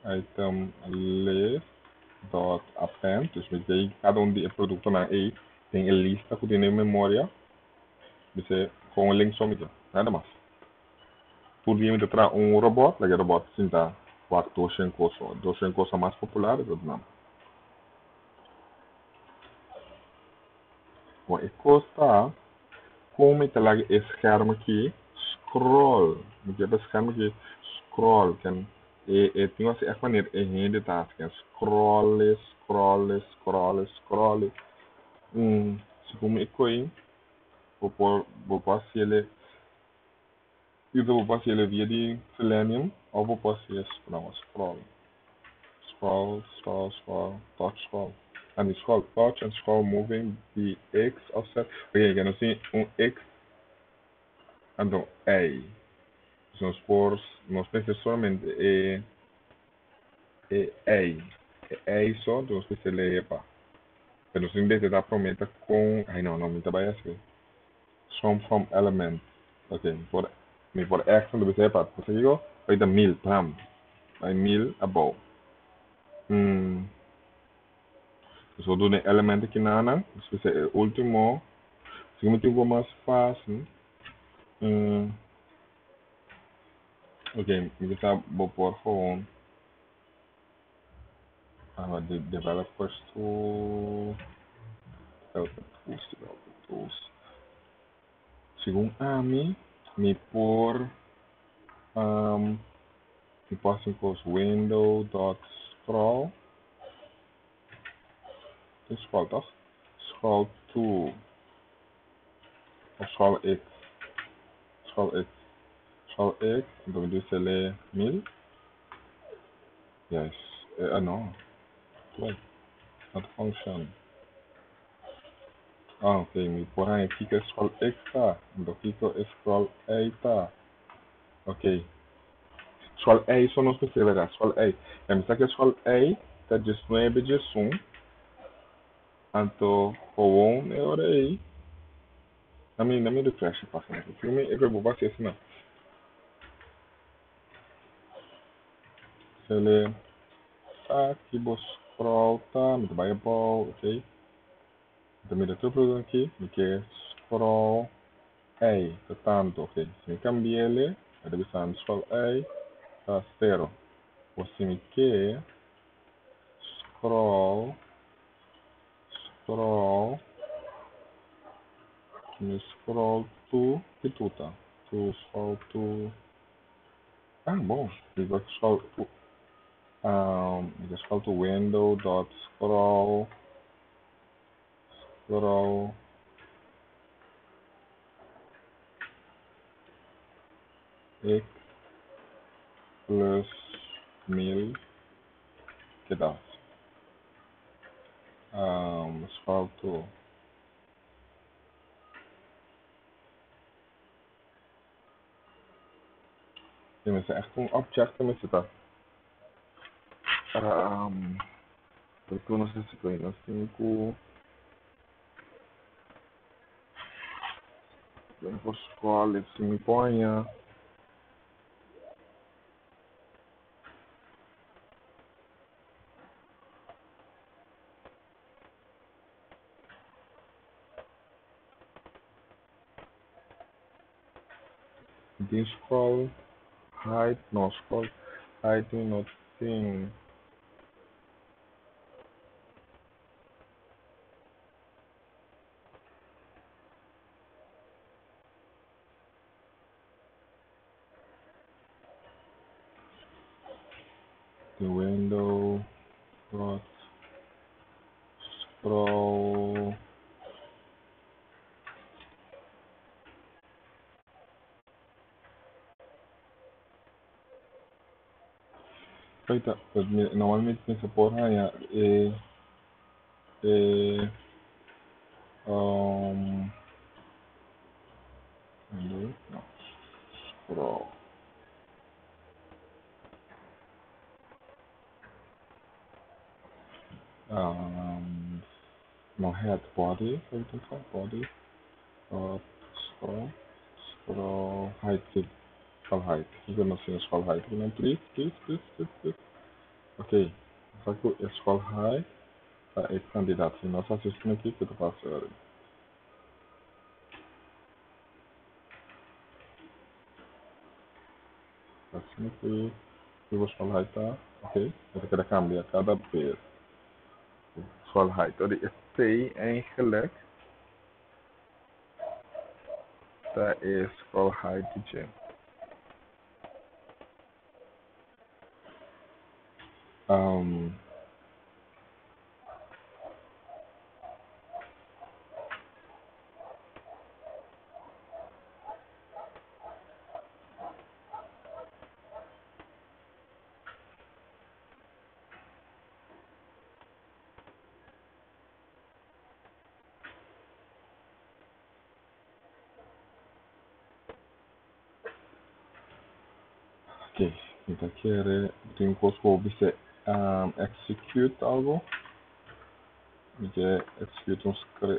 item list dot append dus met die cada die produto na aí tem a lista que tem na memória você com o link só me nada mais por dia me tra robot lagi robot sinta waktu dosen coisa mais popular do nome o e costa como é que lagi scherm aqui scroll me quer scherm aqui scroll kan tinha assim a maneira é rende task kan scroll se como é que vou passar ele either vou passar ele via de Selenium ou vou passar não scroll touch scroll. And scroll, touch and scroll moving the X offset. Ok, que não tem X, então A. Se nós pôr, nós pensamos somente é A só, então nós pensamos é pá. Pero se em vez de dar prometa com, ai não, me trabalha assim. Sum from element. Ok, me por X, então você é pá, você digo, vai dar 1000, pam. Vai 1000 above. So do the element aqui na Ana, se você é último, se eu tiver mais fácil, ok, me está vou pôr for the developers to developer tools. Segundo a mim, me pôr me posso impor window dot scroll, scroll toch? Scroll to scroll x, scroll x, scroll x, então do ele 1000. Yes. Não. Wait, not function. Ah, ok, me porém aqui que scroll x tá, então aqui que scroll a tá. Ok. Scroll A só não especifica, verdade? Scroll A. É, mas aqui scroll A tá de 9 de 1. Então, o 1 é hora aí. Na minha refresh passa. O filme é que eu vou fazer assim, não. Se ele aqui vou scroll tá, me trabalha bom, ok? Então, me dá tudo aqui, me quer scroll A, tá tanto, ok? Se me cambia ele, deve estar scroll A, tá 0. Ou se me quer scroll, scroll, me scroll to, que tu tá? To scroll to, ah, bom, we got scroll to, we got scroll to window dot scroll, scroll, x plus 1000, que dá? Scroll to, mas é echt een object, mas tá. Porque eu não sei se foi, nós temos por escola, se me ponha, tem scroll, height, não, scroll, height, não tem, the window, dot, scroll, feita, normalmente nessa porra é, window, não, scroll, não, head, body, feita, body, dot, scroll, scroll, height, scroll height, eu não sei scroll height, não, please, ok, só que o scroll height, tá, esse candidato, se nós assistimos aqui, que eu faço, assim que eu vou scroll height, tá, ok, eu quero cambiar cada vez, scroll height, och det är T eigenlijk, det är scroll height igen. Um, Ok, então tem um curso que você execute algo, você execute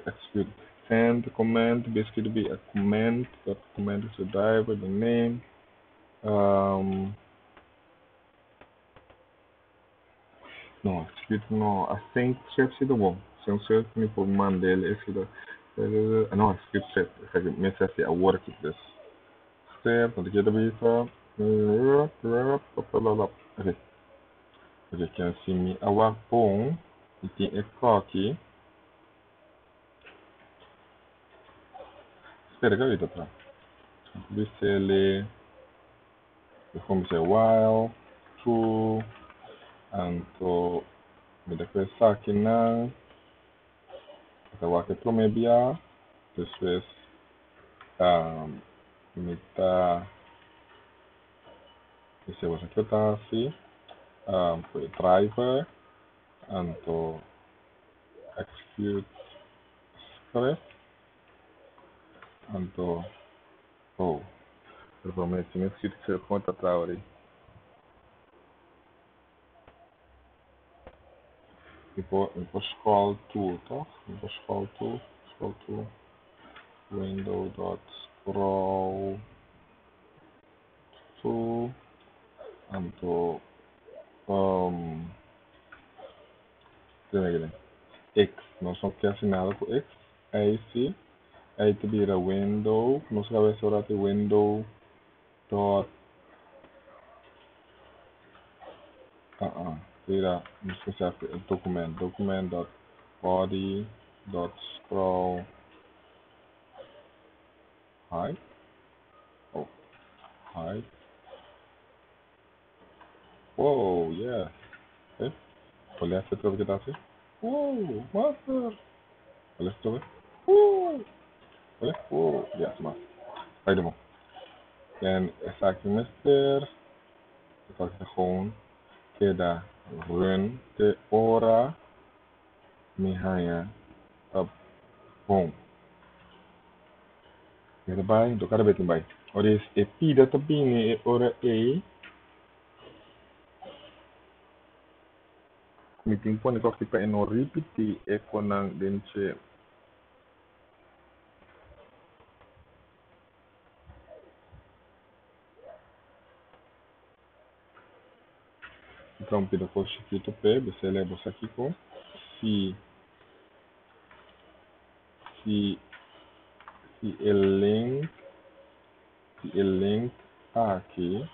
execute send command, basically to be a command, that command is the driver, the name, no, execute no, a sync set sido bom, sem ser me por mandar ele, sido, não, execute set, me set a work this step, quando que deve estar, ok. As you can see me, our phone, it is a cocky. Espera que eu estou atrás. This ele, como se while, true, and to, me da coisa aqui na, essa waka promebia, this is, me da, esse was aqui tá assim, foi driver, and to execute script, and to, oh, provavelmente me esqueci que você conta atrás ali. Eu vou scroll to, tá? Eu vou scroll to, window.scroll to, and to, again, X, nós não quer nada com X, aí sim, aí te vira window, nós vamos agora de window dot, vira, não esqueci o document dot body dot scroll height, oh, height, whoa, yeah, okay. Olha essa coisa que tá assim. Master! Olha essa coisa. Olha, yes, master. Aí de bom. En essa aqui, mister. Essa aqui gewoon. Queda run de hora. Mihanha. Tá bom. Queda bem, do cara bem bem. Ora esse é pida também, é hora é. Meeting pun ito kita eno repeat e konang denche. Então, pida ko shikito pe, besele bosa kiko. Se se se el link aqui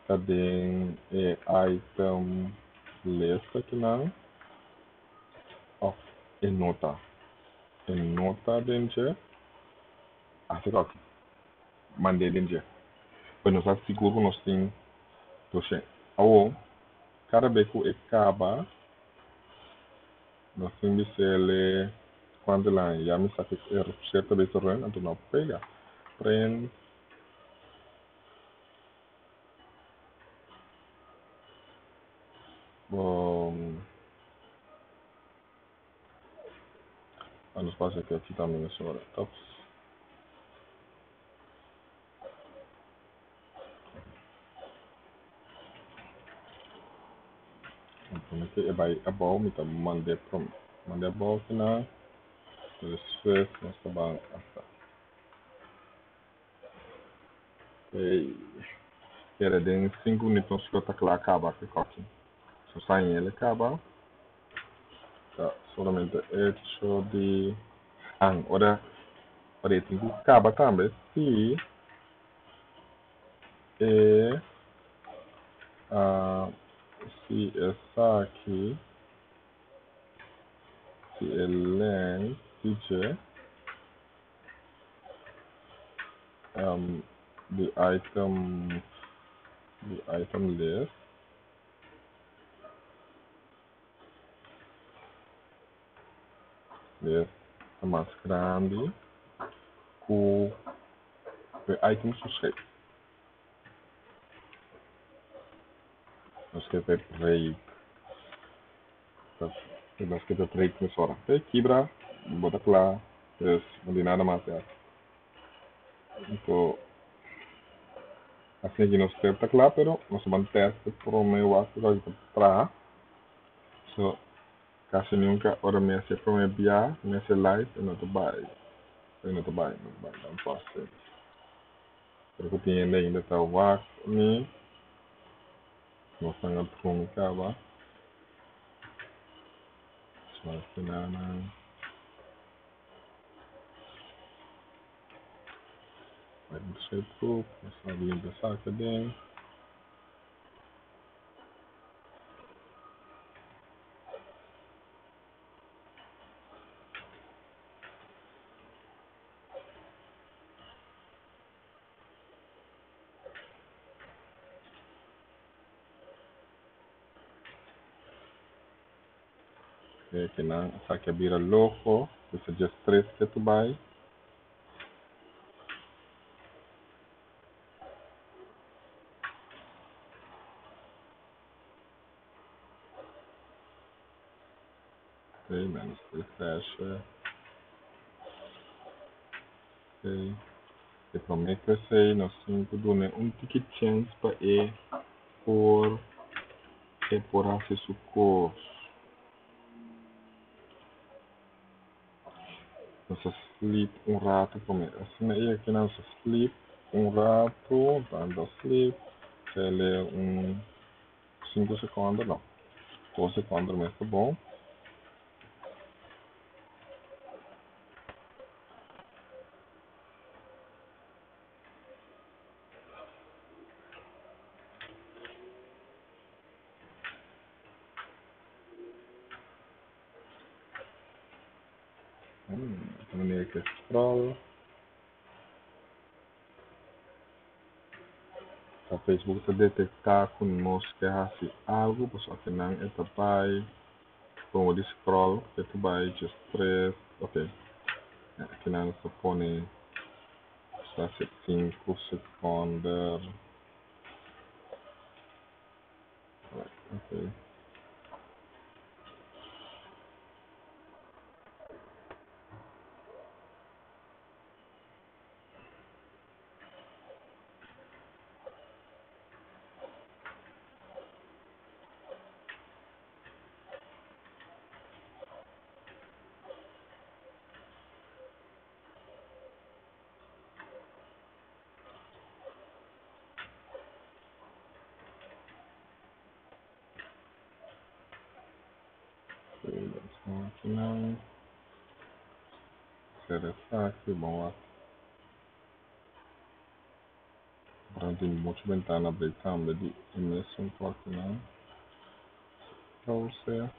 cadê item list aqui não of nota dentro assim aqui mandei dentro quando nós seguro nós tem doce ao cada vez que acaba nós tem que ser quando lá já me sabe certa vez o run então não pega prend bom a nos passa aqui também nessa hora tops. Então aqui é vai a ball me tá mandei a ball aqui na isso nós tá bom e era de 5 minutos que eu tá lá acaba aqui coque só sai ele acaba tá solamente hecho de ora tem que acaba também é ah se essa aqui se ele teacher um the item list é mais grande com o item susceito nós queremos break nós queremos break nessa hora quebra bota lá não tem nada mais Então, assim aqui no step tá claro, pero nós vamos testar por o meu ato de para. So, casi nunca ora me hace para me enviar, me hace live e não te vai. E não te vai, não posso. Pero que tinha ainda tá o VAC, me, nós estamos a comunicar, va. Só que não, vai no seu grupo, nós sabemos dessa academia. Que não, sabe que vira louco, você já stress que tu vai. Ok, menos fecha. Ok. E promete que sei, nós temos ticket chance para ir por acesso curso. Nós sleep rato, promete. Assim aí que nós sleep rato, dando sleep, ele 5 segundos, não. 2 segundos, mas tá bom. Maneira que scroll. O Facebook está detectar com nós que é algo, só que não é papai. Como de scroll, que tu vai just press, ok. Aqui não se põe só 5 segundos. Ok. Aqui não. Será aqui, bom. Pronto, tem muita ventana aberta, de imenso aqui não. Para você.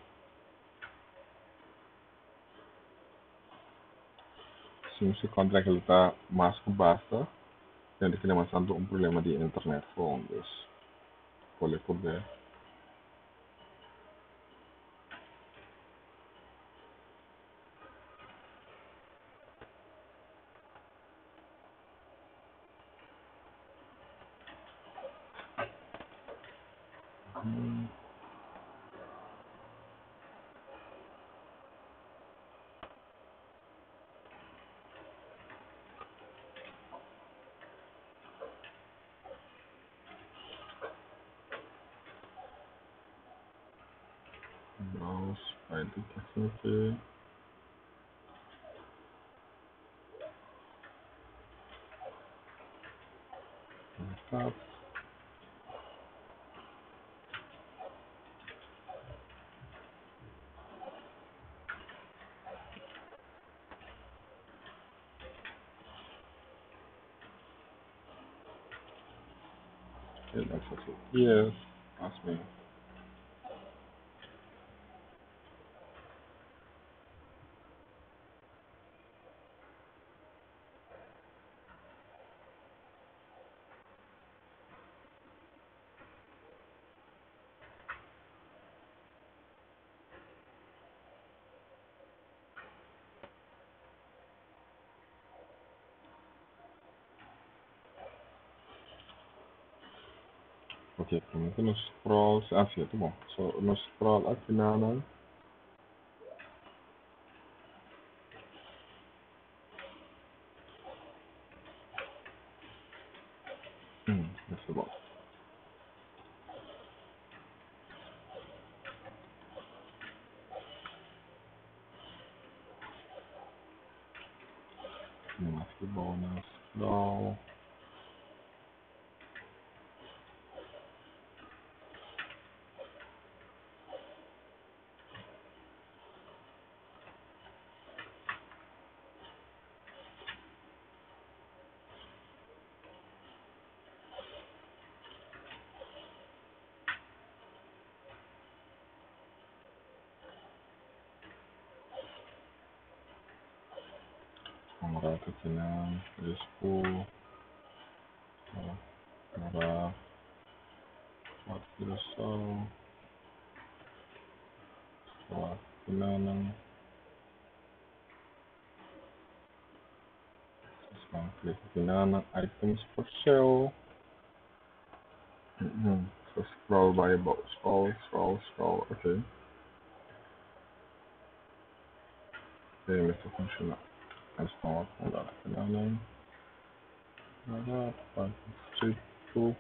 Se você encontrar que ele está mais que basta, tem que demonstrar problema de internet fontes. Pode poder. Browse, vai ter que assim aqui. Tá. Okay, that's also yes. Ask me. Ok, comunque no scroll, ah sì, è bom. So, no scroll aqui nada. Isso é bom. Mas que bom, né? Scroll. Vamos lá, aqui na Expo. Para configuração. Para finalmente. Click finalmente. Items for sale. So scroll by about. Scroll. Ok. Ele está funcionando. Eles estão a mudar aqui finalmente. Para tipo.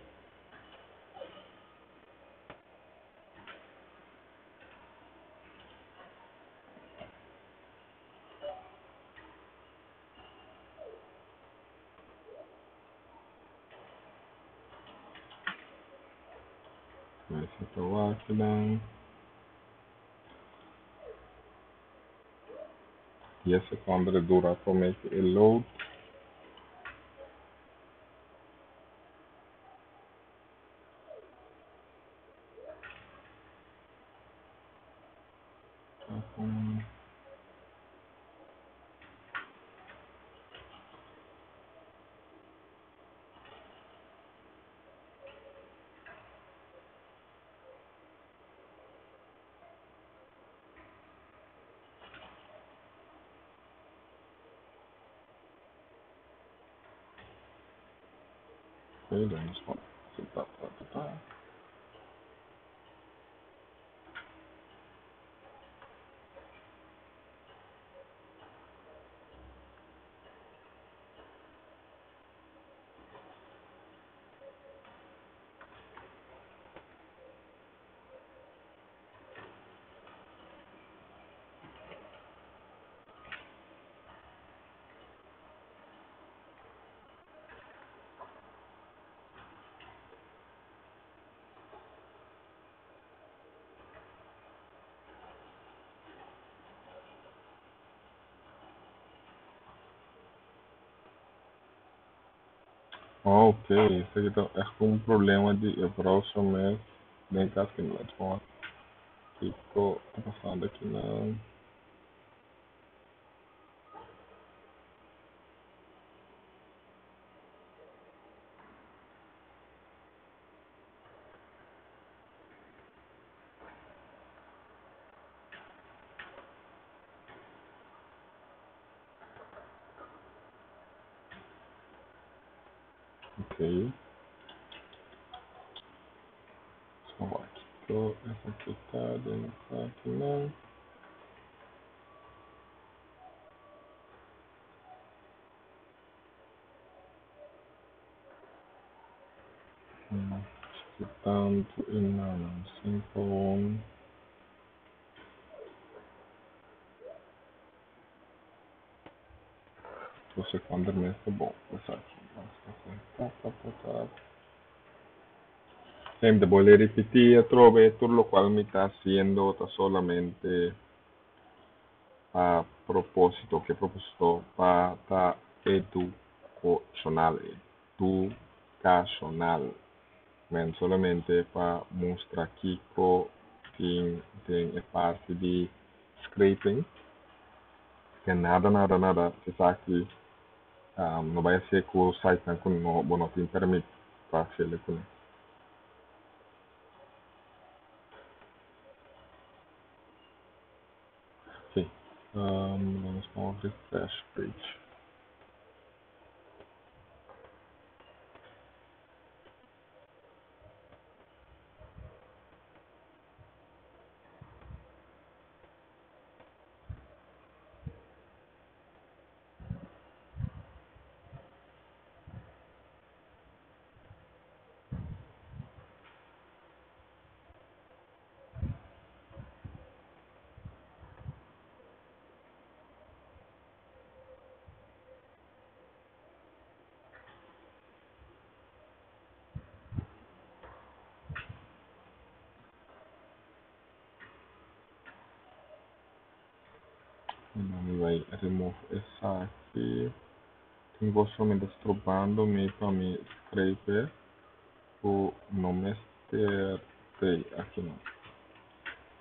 Esse aqui é o Lockdown. E esse é quando ele dura para make a load. Vamos lá. Tá. Ok, isso aqui tá, é com um problema de evolução, mas bem que assim, mas ficou passando aqui na. Ok, vamos lá. Essa aqui tá, não tá aqui não. Tanto e não, simple one. Você quando mesmo tá bom, essa aqui. Tá. Sempre voy a repetir otro vez, todo lo cual me está haciendo está solamente a propósito, que propósito para educacional, educacional, men solamente para mostrar que tem a parte de scraping, que nada, que está aqui, não vai ser que o site não te permite para fazer com isso. Ok, vamos para o refresh page. Não vai remove essa aqui. Tem você me destrubando me para me escrever o nome este aqui não.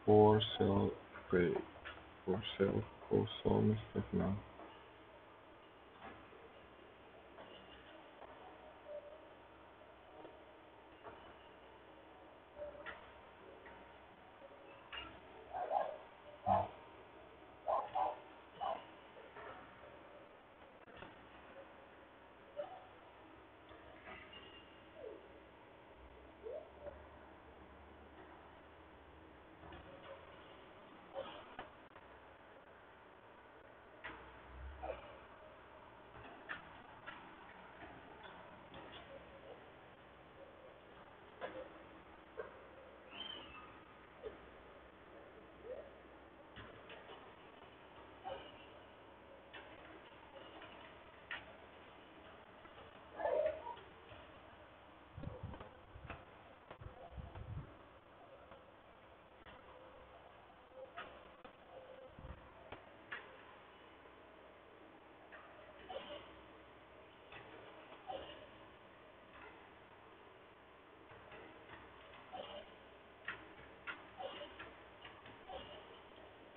For sale pay. For sale also mistake não.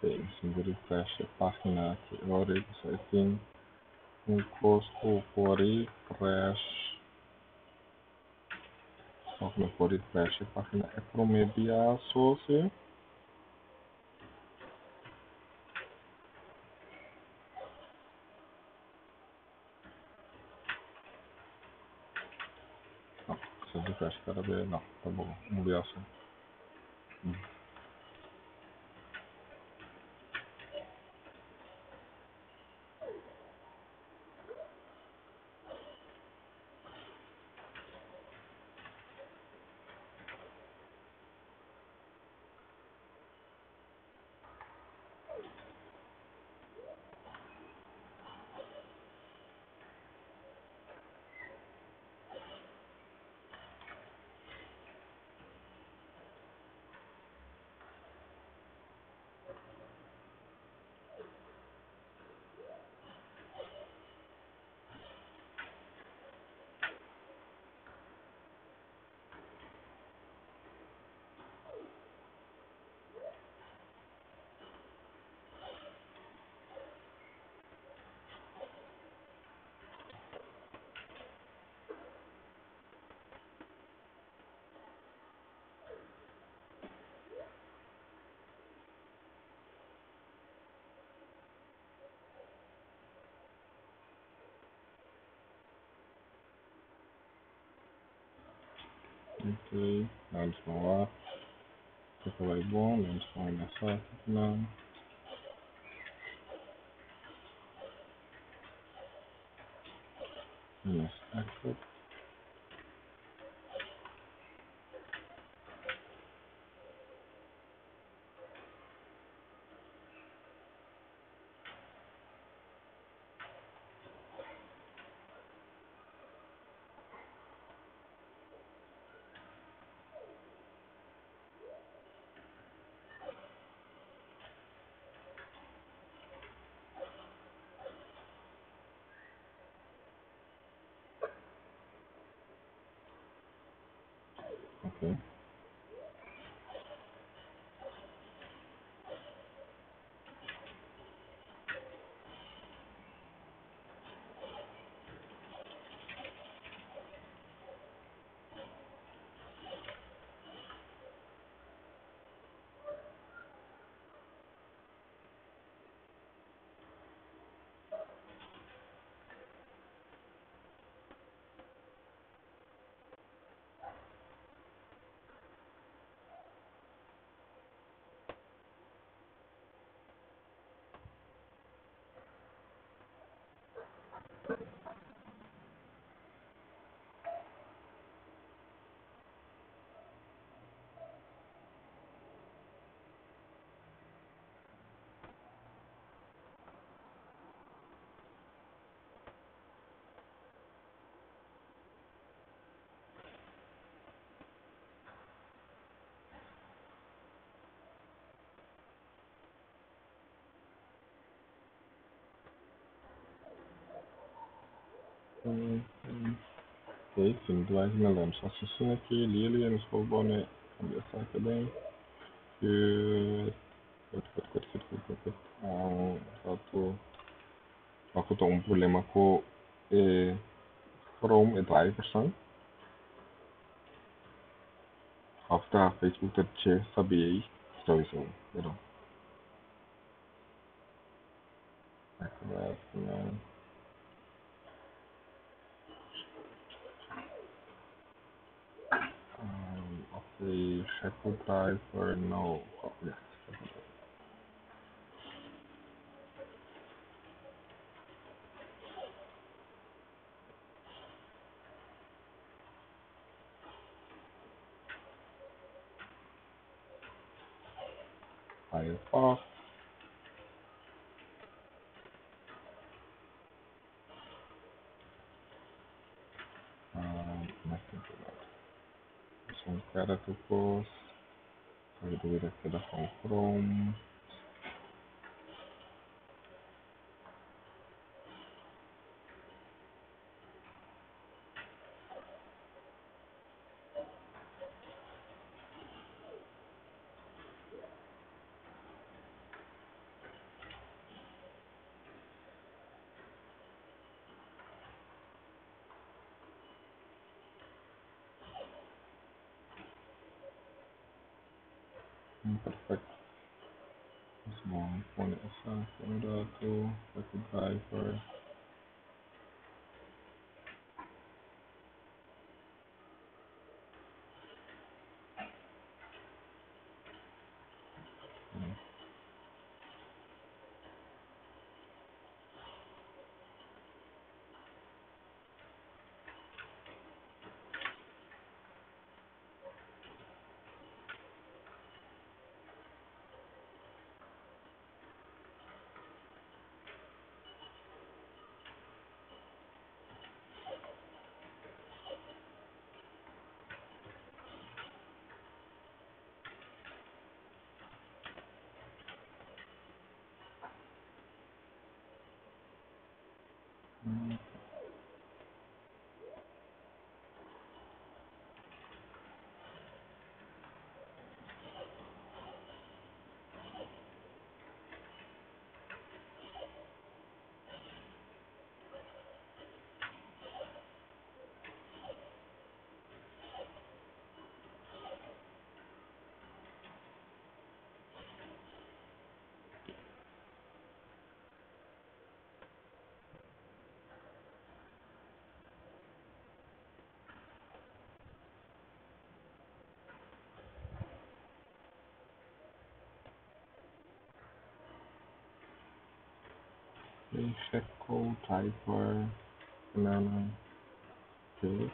Ok, se refresh a página aqui. Agora isso tem um custo por refresh. Só que não for refresh a página é promediar sócio. Não, se refresh cada vez não, tá bom, vamos ver assim. Ok, eles vão lá. Fica vai bom, eles vão nessa aqui não. Yes, accept. Ok, Hum, hum. Ok, sim, duas me lembro. Só assistindo aqui, Lily, nos roubou, né? Cabeça também. Que. Só tô um problema com Chrome e driver, sabe? After Facebook that share sabi stories so, you know. Okay, Shackle driver, no. Oh, yes. Firefox, nothing to that. Some character post, so we do it aqui da Chrome. Perfect. Small phone essa, Candidato, Shackle driver. Okay, Shackle driver, banana. Okay.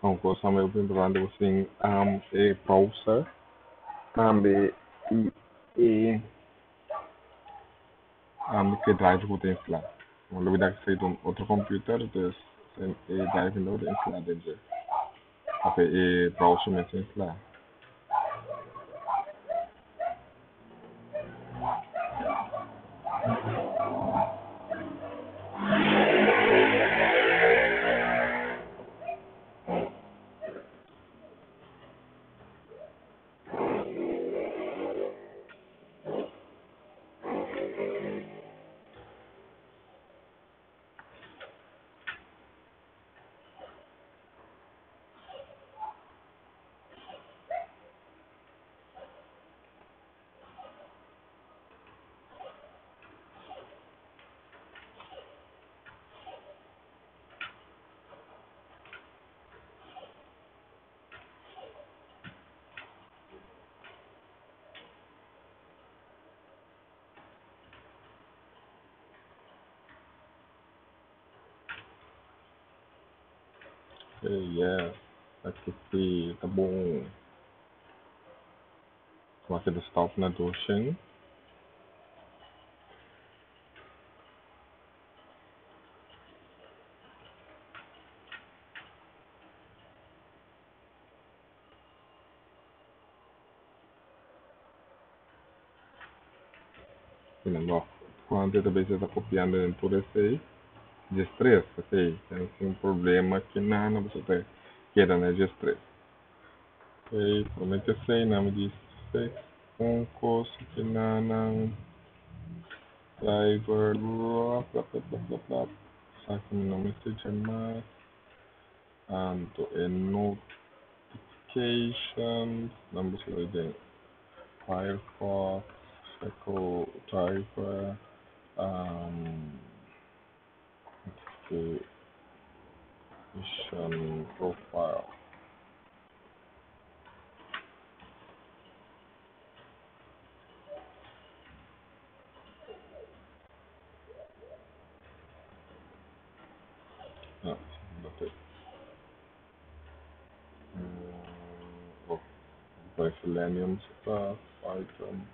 Um, of course, I'm able to run using a browser. The e que drive vou ter instalar. Uma novidade que feito outro computer, dus e drive node instalar dentro. Ape e browser mesmo instalar. Okay, yes. Aqui, tá bom. Coloca de stop na doshin. Ó, quando a database está copiando dentro desse de estresse, ok? Tem assim, um problema que não você tem. Queda né, de estresse. Ok, promete assim, nome de fix, um curso que não driver, blá, blá, blá, blá, blá, blá. Só que não me seja mais. And notifications, number selected, Firefox, Echo driver, um, notification profile. Ah, that's it. Oh, miscellaneous stuff, item.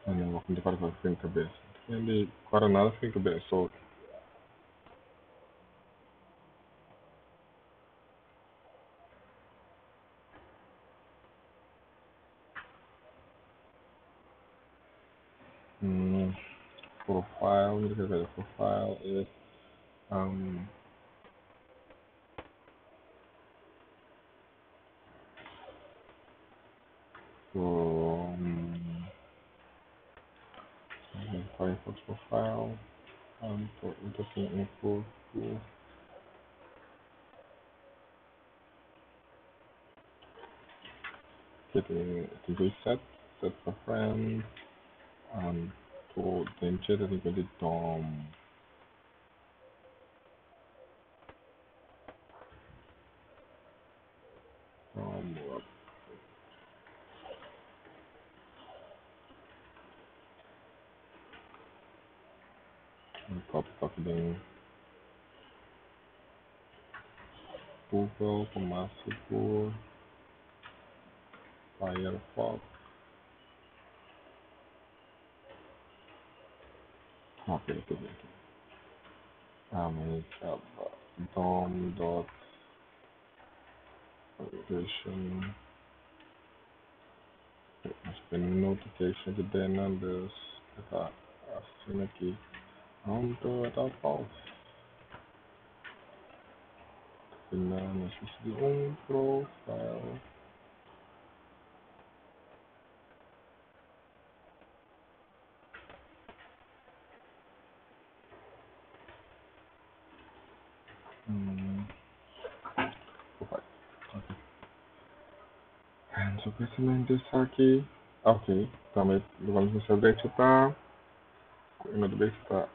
Ano, hindi para sa fica cabeça. Hindi, para nada fica cabeça. So, mm, profile, hindi ka profile is, um, so, Firefox profile, for interesting info, to get to reset, set preference, to then check that you get it top din Google, pumasok po, Firefox, okay, ito dito. May dom dot version, mas notification que den numbers, assim aqui, tá false. Nós de profile. Profile. Okay. And so basicamente isso aqui. Ok. Também vamos no seu date tá. No date tá.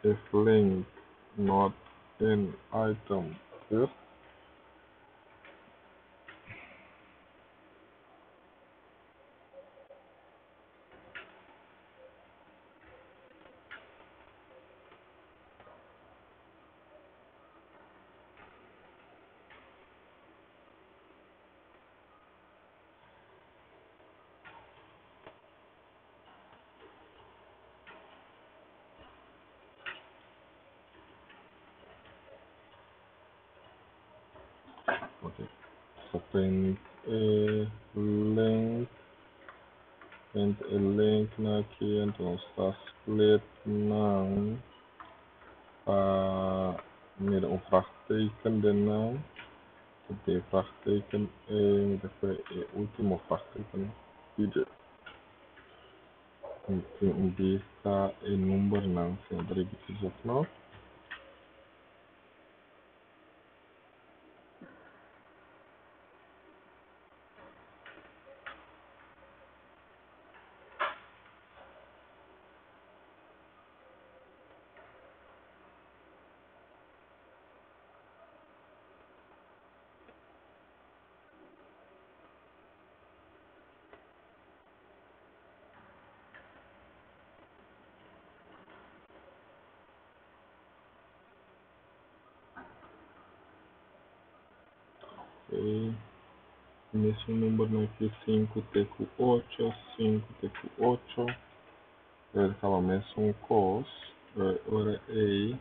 If link not in item. Yes. print link, na aqui, então está split não mira vraagteken daarna, de vraagteken en de último vraagteken video. Onde está o número não, se eu abrir aqui não. E nesse número aqui 5T8, 5T8, ele acaba mesmo um cos, ora aí,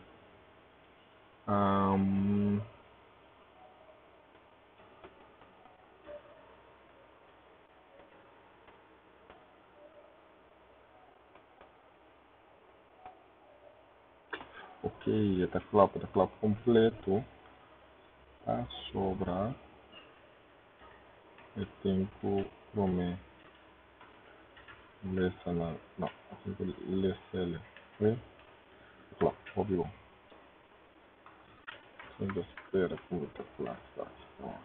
ok, está claro completo, tá sobra, eu tenho que comer, lessa não, eu tenho que lessa ele, ok? Claro, óbvio, sem espera como está claro, tá, então.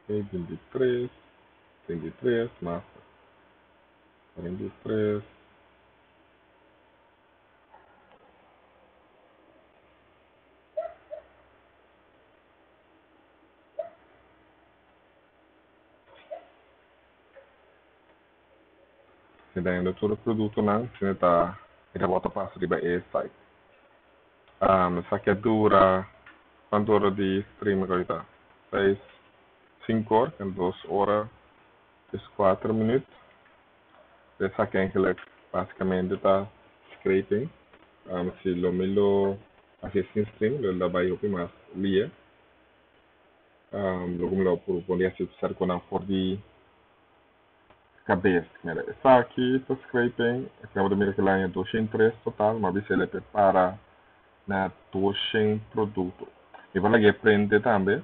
Ok, 23, massa, 43, e daí ainda todo produto, né, se está, ele volta para cima, é site. Essa aqui dura, quanto hora de stream agora? 6, 5 horas, 2 horas, 4 minutos. Essa aqui é que basicamente está scraping. Se lo milo hace sin stream, lo vai opi mas lia. Logo me lo por poder acessar com a for de cabeça. Essa aqui está scraping, acaba de mirar que lá é 203 total, mas se ele prepara na 200 produto. E vai lá prende também,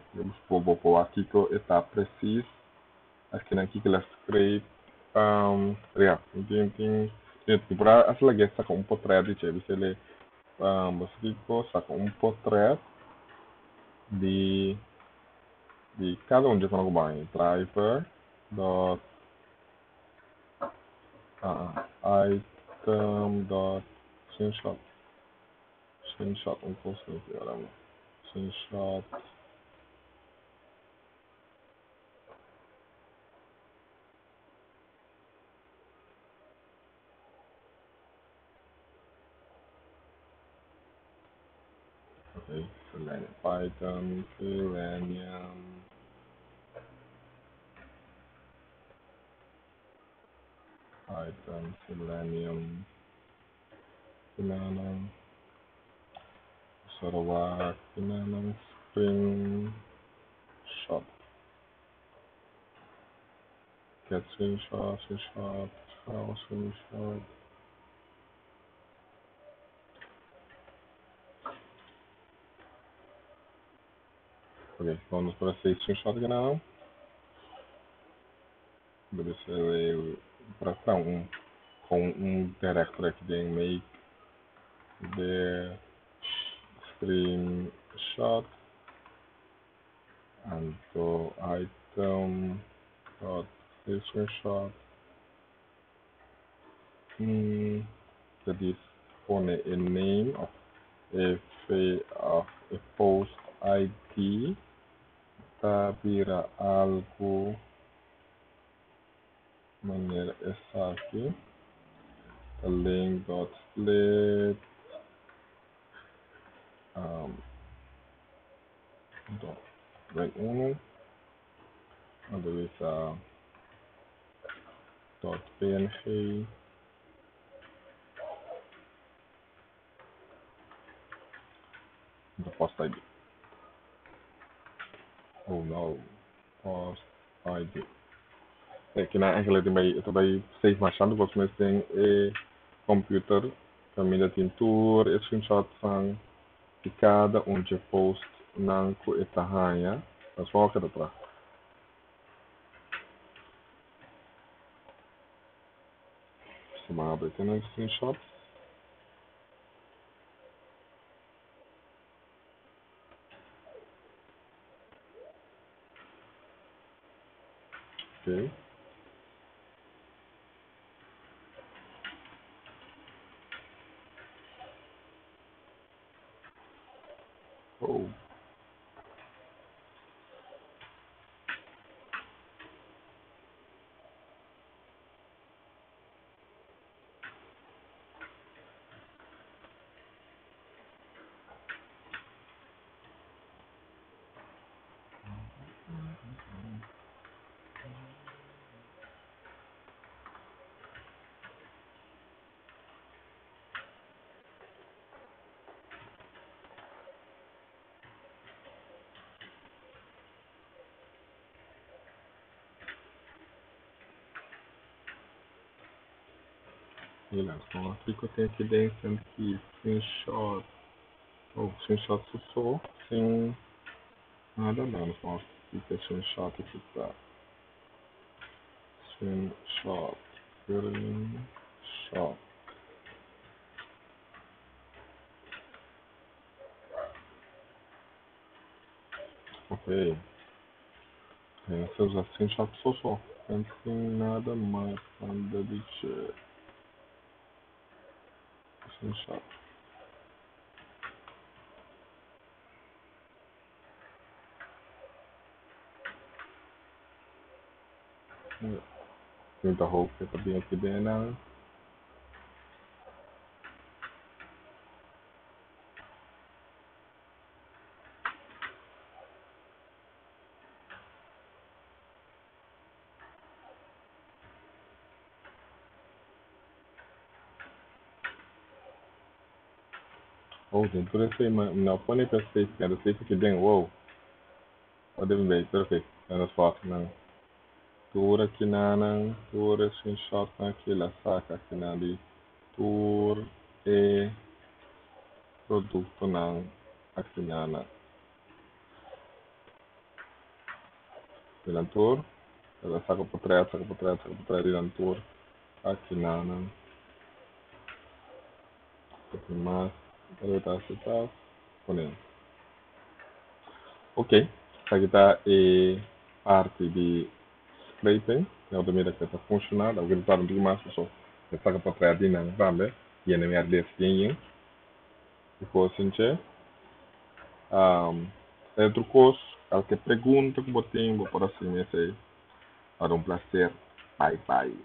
o artigo está preciso, aqui na aqui que ela scrape, para as lagi saca portrait de você ele você saca portrait de cada de quando vai driver dot item dot screenshot post aqui agora screenshot. Okay, Selenium, Python, Selenium, Sarawak, Selenium, screenshot, get screenshot, file screenshot. Ok, vamos para 6 screenshot não. Beleza, para com directory aqui de make the screenshot and so item dot screenshot that is on a name of a post ID tá vira algo maneira essa aqui a link dot split Então, vem uno, onde vez .png, the post ID. Oh no, post ID. Kina eigenlijk ito bay save masyado because may ting computer kami na tintur screenshot sang de cada onde post ng ku itahanya. That's all ka pra. Sumabit na screenshot. Okay. Oh. Ilan, so fico tem aqui dentro aqui screenshot. Oh, screenshot só sem nada não, só fica screenshot aqui tá. Screenshot. Screenshot. Ok. Essa usa screenshot só. Não tem nada mais nada de screenshot. Muita roupa tá bem aqui dentro. Oh, dentro desse aí, não pode nem pensar que era safe aqui dentro. Wow. Pode ver, perfeito. Nas fotos, não. Tour aqui na tour screenshot naquela saca aqui na ali. Tour e produto na aqui na tour. Ela saca por trás, de tour aqui na aqui mais. Kalau tak setas, ponen. Ok, essa aqui está parte de scraping, é o dominio que está funcionando, alguém está no mais só, está para trás de não vale, e a minha desse tem, depois gente, outro curso, qualquer pergunta que você tem, vou para assim, esse, para um prazer, bye bye.